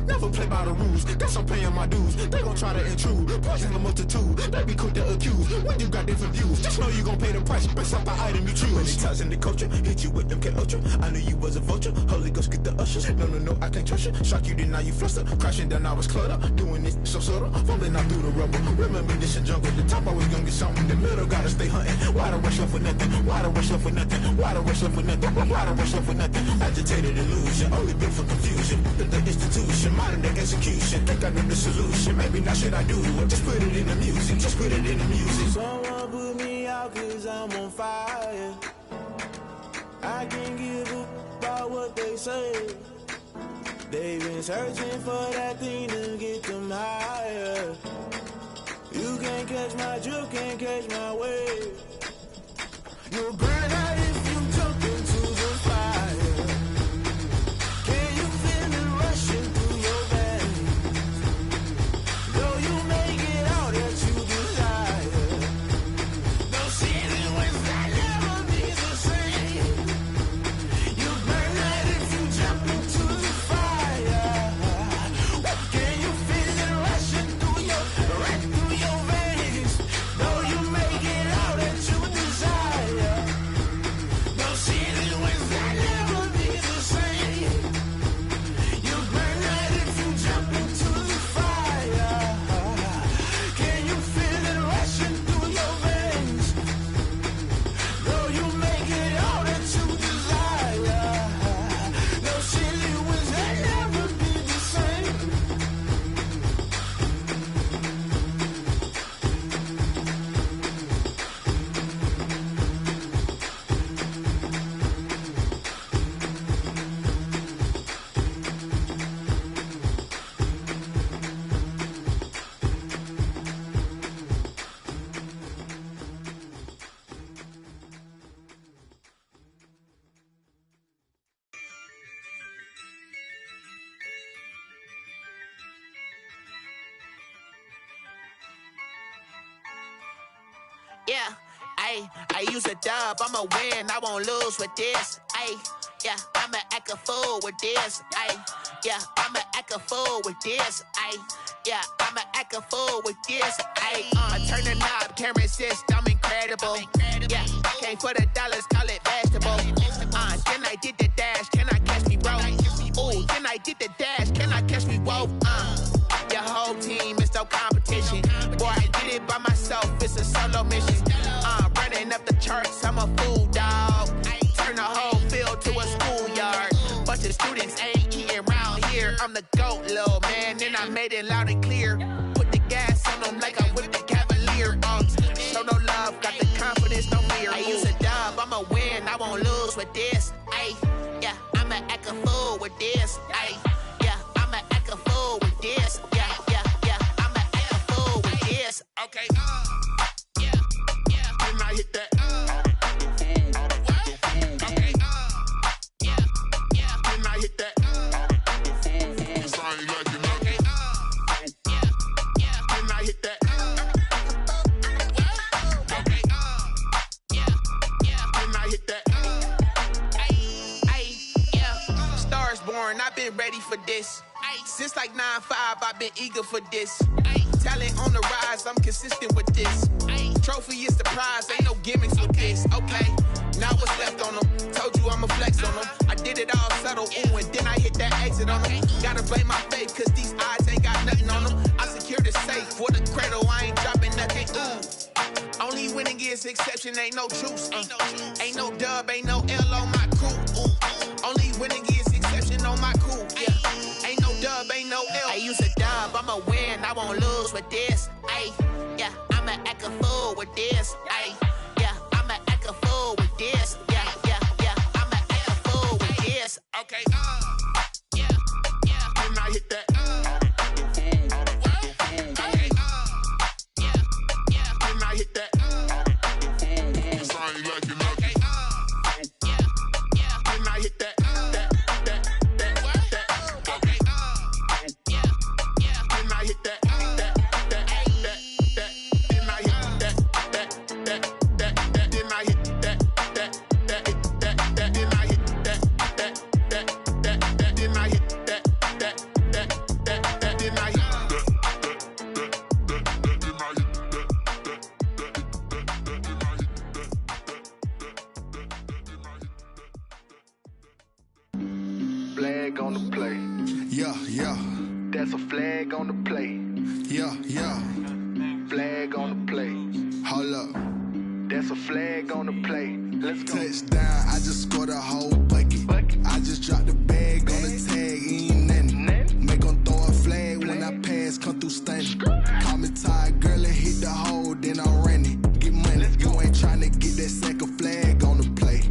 Never play by the rules, guess I'm paying my dues. They gon' try to intrude, poison the multitude. They be quick to accuse, when you got different views. Just know you gon' pay the price, based off the item you choose. Many times in the culture, hit you with them K-Ultra. I knew you was a vulture, Holy Ghost get the ushers. No, I can't trust you. Shock you, then now you fluster. Crashing down, I was cluttered. Doing this so subtle, fumbling out through the rubble. Remember this in jungle, the top always gonna get something. The middle gotta stay hunting. Why the rush left with nothing? Why the rush left with nothing? Why the rush left with nothing? Why the rush left with nothing? Agitated illusion, only built for confusion. The institution, modern day execution. Think I know the solution. Maybe not should I do it? Just put it in the music. Just put it in the music. Someone put me out 'cause I'm on fire. I can't give a about what they say. They've been searching for that thing to get them higher. You can't catch my drift, can't catch my wave. You'll burn out if you jump into the fire. Can you feel it rushing through your veins? Though you may get all that you desire, those feelings that never be the same. You burn out if you jump into the fire. Can you feel it rushing through your veins? Though you may get all that you desire, those feelings that never be the same. You burn out if you jump into the fire. Can you feel it rushing through your veins? Though you may get all that you desire, those feelings that never be the same. Yeah, I use a dub, I'ma win, I won't lose with this. Yeah, I'ma act a fool with this. Yeah, I'ma act a fool with this. yeah, I'ma act a fool with this. I turn the knob, camera assist, I'm incredible. Yeah, came for the dollars, call it vegetable. Then I did the dash, can I catch me, bro? Ooh, then I did the dash, can I catch me, whoa? Your whole team is no competition. Boy, I did it by myself, it's a solo mission. Running up the charts, I'm a fool, dog. Turn the whole field to a schoolyard. Bunch of students ain't eating round here. I'm the GOAT, little man, and I made it loud and clear. Put the gas on them like I whipped the Cavalier. Show no love, got the confidence, no fear. I use a dub, I'ma win, I won't lose with this. Yeah, I'ma act a fool with this. Yeah, I'ma act a fool with this. Yeah, I'ma act a fool with this. Okay, yeah, then I hit that. Okay, yeah, then I hit that. Cause I ain't like it, okay, yeah, then I hit that. Okay, yeah, then I hit that. Yeah, Stars born, I've been ready for this. Since like 9-5, I've been eager for this. Talent on the rise, I'm consistent with this. Trophy is the prize, ain't no gimmicks with this. Okay, now what's left on them? Told you I'ma flex on them. I did it all subtle, ooh, and then I hit that exit on them. Gotta blame my faith, cause these odds ain't got nothing on them. I secure the safe for the cradle, I ain't dropping nothing, ooh. Only winning is exception, ain't no truce. Ain't no dub, ain't no L on my crew. Only winning is exception on my crew. Yeah, ain't no dub, ain't no L. I use a dub, I'ma win, I won't lose with this. Yeah, I'ma act a fool with this. Yeah, I'ma act a fool with this. Yeah, I'ma act a fool with this. Okay, yeah, then I hit that. Okay, yeah, then I hit that. Cause I ain't like it, okay, yeah, then I hit that. Okay, yeah, then I hit that. Flag on the play. Yeah. That's a flag on the play. Yeah. Flag on the play. Hold up. That's a flag on the play. Let's go. Touchdown, I just scored a whole bucket. I just dropped the bag on the tag, ain't nothing. Make 'em throw a flag when I pass, come through stunning. Call me tired, girl, and hit the hole, then I'm running. Get money, you ain't tryna get that second flag on the play.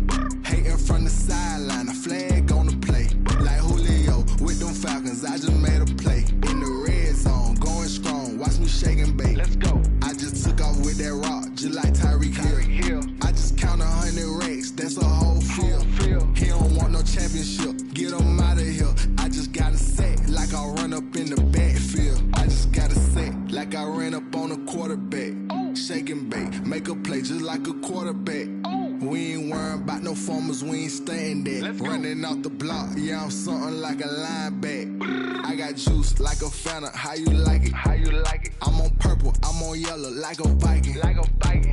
Hating from the sideline, a flag on the play. Like Julio with them Falcons, I just made a play. In the red zone, going strong, watch me shake and bake. Let's go. I just took off with that rock, just like Tyreek Hill. I just count 100 racks, that's a whole field. He don't want no championship, get him out of here. I just got a set, like I run up in the backfield. I just got a set, like I ran up on a quarterback. Shake and bake, make a play just like a quarterback. We ain't worrying about no formers, we ain't staying there. Running off the block, yeah, I'm something like a linebacker. I got juice like a Fanta, how you like it? I'm on purple, I'm on yellow like a Viking.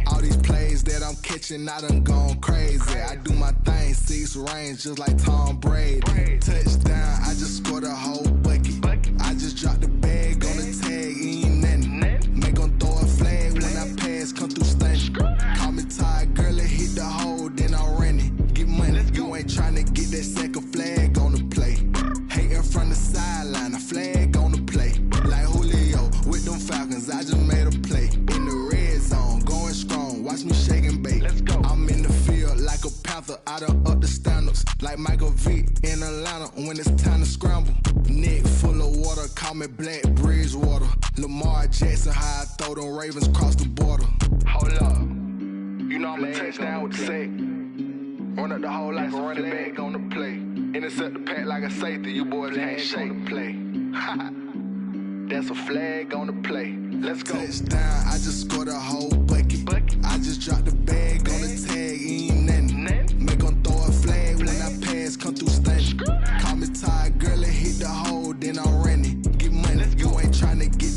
All these plays that I'm catching, I done gone crazy. I do my thing, 6 range just like Tom Brady. Touchdown, I just scored a whole bucket. I just dropped the bag on the tag, ain't nothing. Make 'em throw a flag when I pass, come through stunning. Call me tired, girl, and hit the hole, then I'm running. Get money, you ain't tryna get that second flag on the play. Hating from the sideline, a flag on the play. Like Julio with them Falcons, I just made a play. In the red zone, going strong, watch me shake and bake. I'm in the field like a Panther, I done up the standards. Like Michael Vick in Atlanta when it's time to scramble. Neck full of water, call me Black Bridgewater. Lamar Jackson, how I throw them Ravens cross the border. Hold up, you know I'm a touchdown with the sack. Run up the hole like a running back on the play. Intercept the pack like a safety, you boys ain't shake the play. That's a flag on the play. Let's go. Touchdown, I just scored a whole bucket. I just dropped the bag on the tag, ain't nothing. Make 'em throw a flag when I pass, come through stunning. Call me tired, girl, and hit the hole, then I'm running. Get money, you ain't tryna get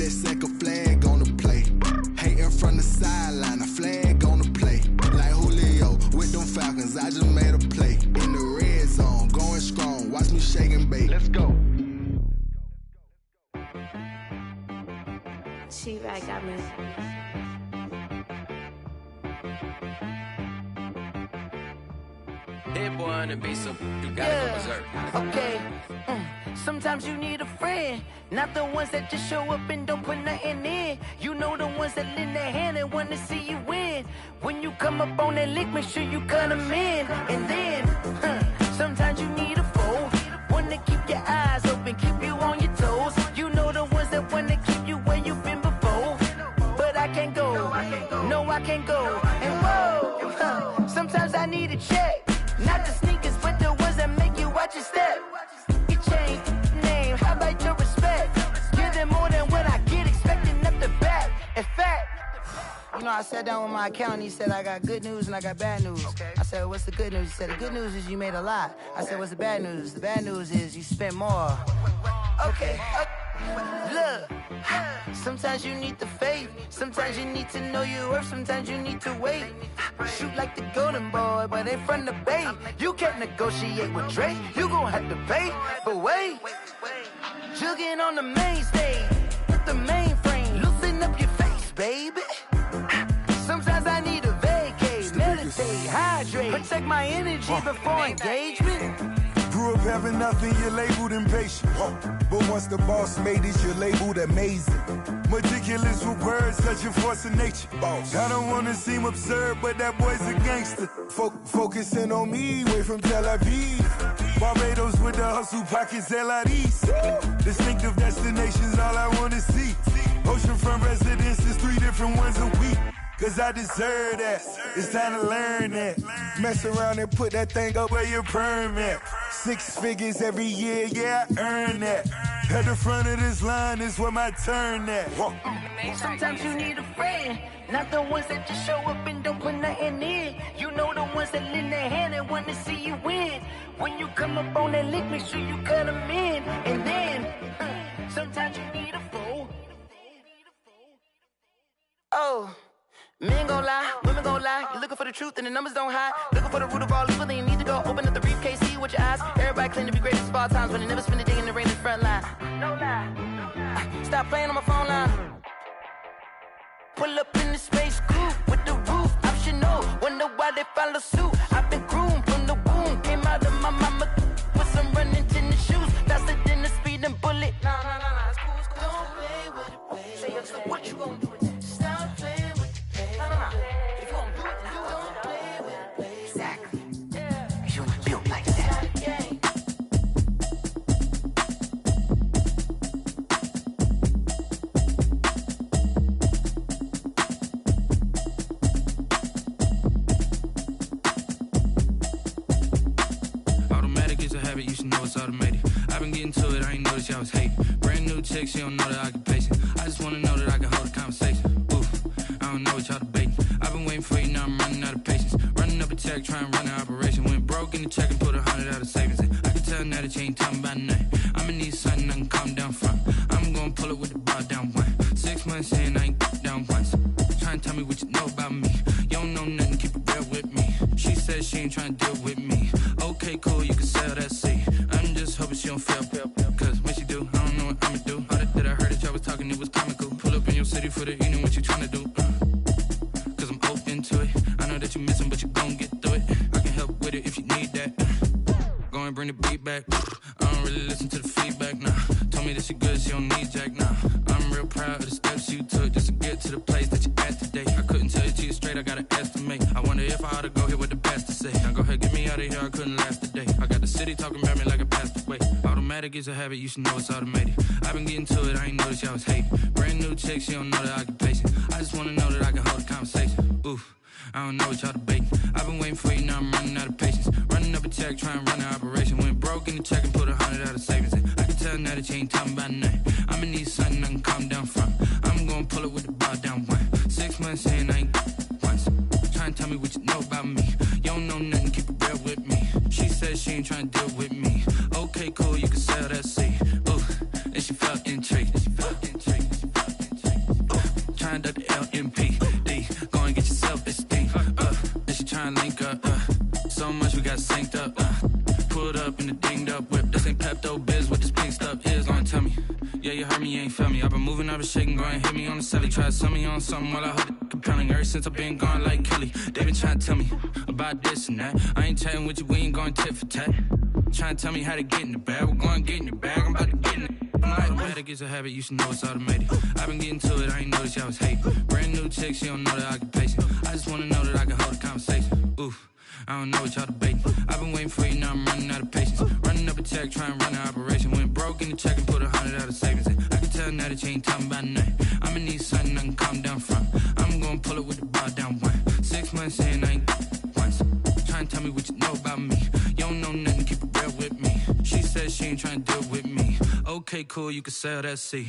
She-Rag got me. Hit boy on the beat, so you gotta go berserk. Okay. Sometimes you need a friend, not the ones that just show up and don't put nothing in. You know the ones that lend their hand and wanna see you win. When you come up on that lick, make sure you cut them in. And then, sometimes you need a foe, one to keep your eyes open, keep you on your toes. You know the ones that wanna keep you where you've been before. But I can't go, no I can't go. And whoa, sometimes I need a check, not the sneakers, but the ones that make you watch your step. Change name, how about your respect? Give them more than what I get, expecting up the back. In fact, you know, I sat down with my accountant, he said I got good news and I got bad news. I said, what's the good news? He said, the good news is you made a lot. I said, what's the bad news? The bad news is you spent more. Okay, look, sometimes you need the faith, sometimes you need to know your worth, sometimes you need to wait. Shoot like the golden boy, but ain't from the bay. You can't negotiate with Drake, you gon' have to pay. But wait, jugging on the main stage, with the mainframe, loosen up your face, baby. Sometimes I need a vacate, meditate, hydrate, protect my energy before engagement. Grew up having nothing, you're labeled impatient. But once the boss made it, you're labeled amazing. Meticulous with words, such a force of nature. I don't wanna seem absurd, but that boy's a gangster. Focusing on me, way from Tel Aviv. Barbados with the hustle pockets, LIDs. Distinctive destinations, all I wanna see. Oceanfront residences, 3 different ones a week. Cause I deserve that, it's time to learn that. Mess around and put that thing up where your perm at. 6 figures every year, yeah, I earn that. At the front of this line is where my turn at. Sometimes you need a friend, not the ones that just show up and don't put nothing in. You know the ones that lend their hand and wanna see you win. When you come up on that lick, make sure you cut them in. And then, sometimes you need a foe. Oh. Men gon' lie, women gon' lie. You're looking for the truth and the numbers don't hide. Looking for the root of all evil, then you need to go open up the briefcase, see with your eyes. Everybody claim to be greatest of all times, but they never spend a day in the rain in the front line. No lie. Stop playing on my phone line. Pull up in the space coupe with the roof optional. Wonder why they follow suit. I've been groomed from the womb. Came out of my mama with some running tennis shoes. Faster than the speeding bullet. Nah, it's cool, it's cool. Don't play with it, baby. Say so what you gon' do with it? Stop playing with it. If you gon' do it, then don't play with it, baby. Exactly. Yeah. You built like that. Automatic is a habit, you should know it's automated. I've been getting to it, I ain't noticed y'all was hating. Brand new chick, she don't know the occupation. I just wanna know that I can hold a conversation. I don't know what y'all debating. I've been waiting for you, now I'm running out of patience. Running up a check, trying to run an operation. Went broke in the check and put 100 out of savings in. I can tell now that you ain't talking about nothing. I'ma need something I can calm down from. I'm gonna pull it with the bar down one. 6 months in, I ain't down once. Trying to tell me what you know about me. You don't know nothing, keep it real with me. She said she ain't trying to deal with me. Okay, cool, you can sell that seat. I'm just hoping she don't fail. Cause when she do, I don't know what I'ma do. All that I heard that y'all was talking, it was comical. Pull up in your city for the evening, what you trying to do? Cause I'm open to it. I know that you missing, but you gon' get through it. I can help with it if you need that. Go and bring the beat back. I don't really listen to the feedback, nah. Told me that she good, she don't need Jack, nah. I'm real proud of the steps you took just to get to the place that you at today. I couldn't tell you to you straight, I gotta estimate. I wonder if I ought to go here with the best to say. Now go ahead, get me out of here, I couldn't last a day. I got the city talking about me like I passed away. Automatic is a habit, you should know it's automated. I've been getting to it, I ain't noticed y'all was hating. Brand new chick, she don't know the occupation. I just wanna know that I can hold a conversation. Oof, I don't know what y'all debating. I've been waiting for you, now I'm running out of patience. Running up a check, trying to run an operation. Went broke in the check and put 100 out of savings in. I can tell now that you ain't talking about nothing. I'ma need something I can calm down from. I'm gonna pull it with the bar down one. 6 months in, I ain't once. Trying to tell me what you know about me. You don't know nothing, keep it real with me. She said she ain't trying to deal with me. Okay, cool, you can sell that seat. Ooh, and she felt intrigued. Trying to the LMPD. Go and get your self-esteem. And she trying to link up. So much we got synced up. Pulled up in the dinged up whip. This ain't Pepto-Biz, what this pink stuff is. Gonna tell me. Yeah, you heard me, you ain't felt me. I've been moving, I've been been shaking, go and hit me on the celly. Try to sell me on something while I hold it compelling. Ever since I've been gone like Kelly, they been trying to tell me about this and that. I ain't chatting with you, we ain't going tit for tat. Trying to tell me how to get in the bag, we're going to get in the bag, I'm about to get in it. Automatic is a habit, you should know it's automated. I've been getting to it, I ain't noticed y'all was hating. Brand new chick, she don't know the occupation. I just wanna know that I can hold a conversation. Oof, I don't know what y'all debating. I've been waiting for you, now I'm running out of patience. Running up a check, trying to run an operation. Went broke in the check and put 100 out of savings in. I can tell now that you ain't talking about nothing. I'ma need something I can calm down from. I'm gonna pull it with the bar down one. 6 months in, I ain't once. Trying to tell me what you know about me. You don't know nothing, keep it real with me. She said she ain't trying to deal with me. Okay, cool, you can sell that seat.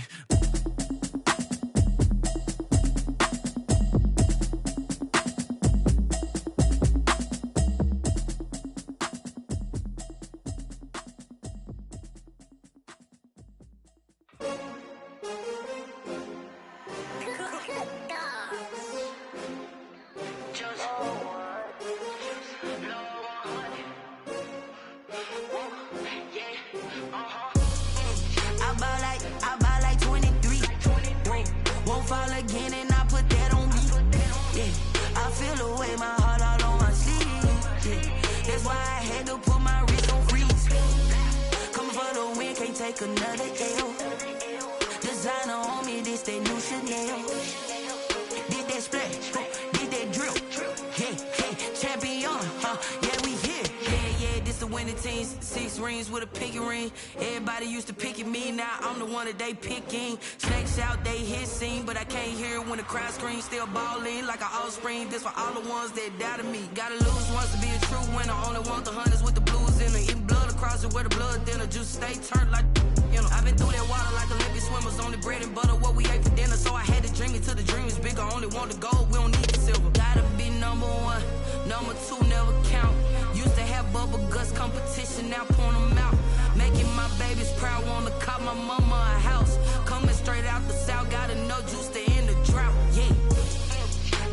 They picking snakes out, they hissing, but I can't hear it when the crowd screams. Still balling like an offspring. This for all the ones that doubted me. Gotta lose once to be a true winner. Only want the hunters with the blues in it. Eating blood across it where the blood thinner. Juice stay turned like you know. I've been through that water like Olympic swimmers. Only bread and butter what we ate for dinner. So I had to dream it till the dream is bigger. Only want the gold, we don't need the silver. Gotta be number one, number two never count. Used to have bubble guts competition, now point them out. Making my babies proud, wanna cop my mama a house. Coming straight out the south, gotta know juice to end the drought, yeah.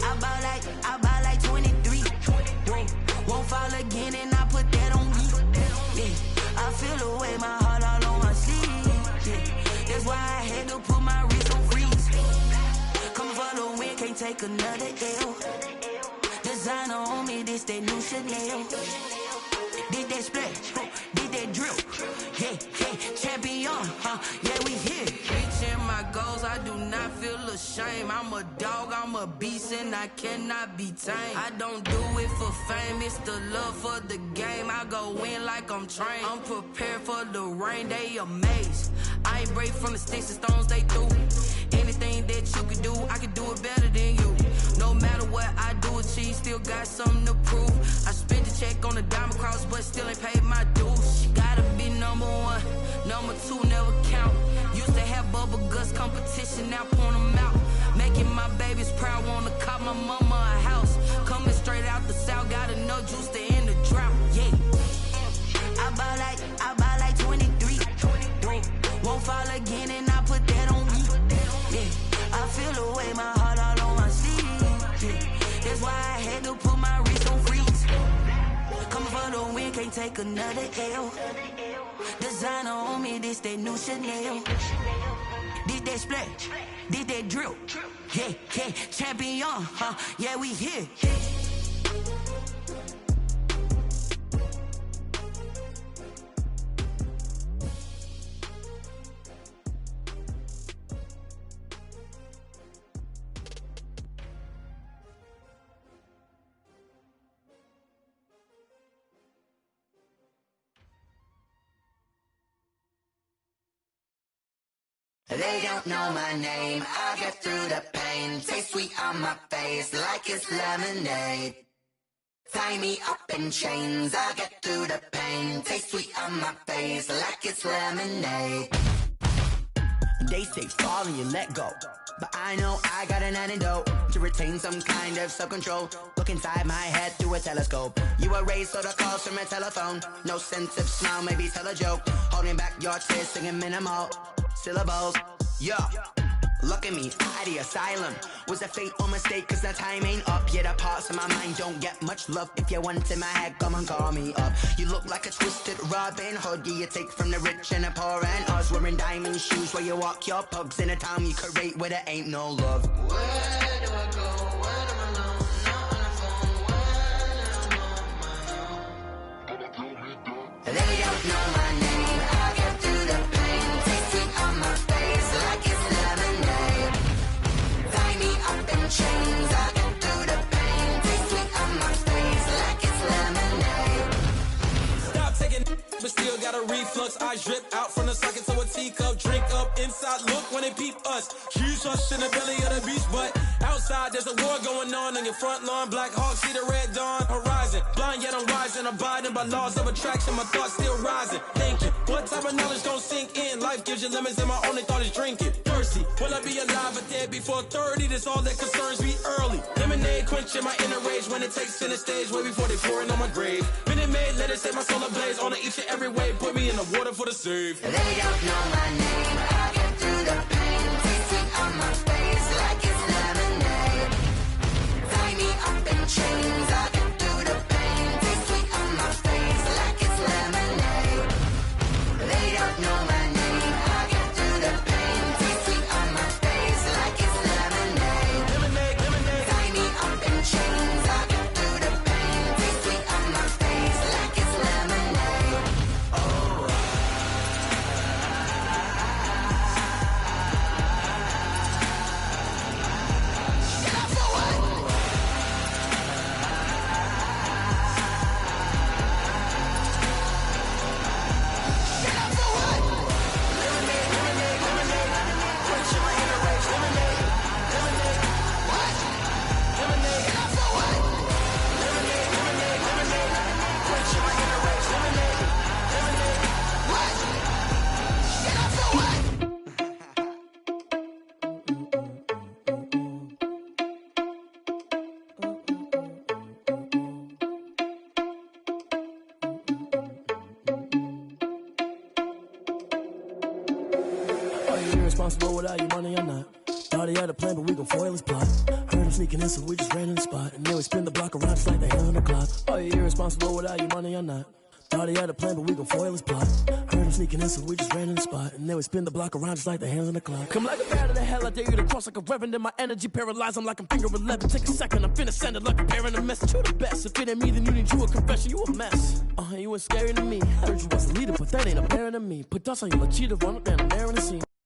I buy like 23. Won't fall again and I put that on me, yeah. I feel the way, my heart all on my sleeve, yeah. That's why I had to put my wrist on freeze. Coming for the win, can't take another L. Designer on me, this that new Chanel. Did that splash, did that drill, yeah, champion, yeah, we here. Reaching my goals, I do not feel ashamed. I'm a dog, I'm a beast, and I cannot be tamed. I don't do it for fame, it's the love for the game. I go in like I'm trained. I'm prepared for the rain, they amazed. I ain't break from the sticks and stones they threw. Anything that you can do, I can do it better than you. No matter what I do, achieve, still got something to prove. I spent the check on the diamond cross, but still ain't paid my dues. Gotta be number one, number two never count. Used to have bubble guts competition, now point them out. Making my babies proud, wanna cop my mama a house. Coming straight out the south, gotta know juice to end the drought, yeah. I buy like 23. Won't fall again and I put that on me, yeah. I feel the way, my heart all on my sleeve, yeah. That's why I had to put my wrist on freeze. Coming for the win, can't take another L. Designer on me, this that new Chanel. Did that splash, did that drill, yeah, champion, yeah, we here. They don't know my name, I get through the pain. Taste sweet on my face like it's lemonade. Tie me up in chains, I get through the pain. Taste sweet on my face like it's lemonade. They say fall and you let go, but I know I got an antidote to retain some kind of self-control. Look inside my head through a telescope. You erase all the calls from a telephone. No sense of smile, maybe tell a joke. Holding back your tears, singing minimal syllables. Yeah, Look at me, at the asylum. Was a fate or mistake, cause the time ain't up. Yet the parts of my mind don't get much love. If you want in my head, come and call me up. You look like a twisted Robin Hood. Yeah, you take from the rich and the poor and us. Wearing diamond shoes where you walk your pugs. In a town you could rate where there ain't no love. Where do I go? When I'm alone? Not on the phone. When I'm on my own. They don't know my name. I get through the pain. Tasting on my face like it's lemonade. Tie me up in chains. I get through the pain. Tasting on my face like it's lemonade. Stop taking, but still got a reflux. I drip out from the socket to a teacup. Drink up inside, look when they peep us. Huge us in the belly of the beach, but outside there's a war going on your front lawn. Black Hawk, see the red dawn horizon. Blind yet I'm rising, abiding by laws of attraction. My thoughts still rising, thinking what type of knowledge don't sink in? Life gives you lemons and my only thought is drinking. Thirsty, will I be alive or dead before 30? That's all that concerns me early. Lemonade quenching my inner rage when it takes center stage way before they pour it on my grave. Minute Maid, let it set my soul ablaze. On each and every way, put me in the water for the save. They don't know my name. I get through the pain. Tasting on my face like it's lemonade. Tie me up in chains. I get through the pain. Tasting on my face like it's lemonade. They don't know my name. I get through the pain. Tasting on my face like it's lemonade. Lemonade, lemonade. Tie me up in chains. I get through the pain. Tasting on my face like it's lemonade. Oh. Are you irresponsible without your money or not? Thought he had a plan, but we gon' foil his plot. Heard him sneaking in, so we just ran in the spot. And then we spin the block around just like the hand on the clock. Are you irresponsible without your money or not? Thought he had a plan, but we gon' foil his plot. Heard him sneaking in, so we just ran in the spot. And then we spin the block around just like the hands on the clock. Come like a bat of the hell, I dare you to cross like a reverend. In my energy paralyzed, I'm like I'm finger 11. Take a second, I'm finna send it like a parent a message. You the best, if it ain't me, then you need you a confession. You a mess. You ain't scary to me. Heard you was a leader, but that ain't apparent to me. Put dust on you like cheetah, run up down the air in the scene.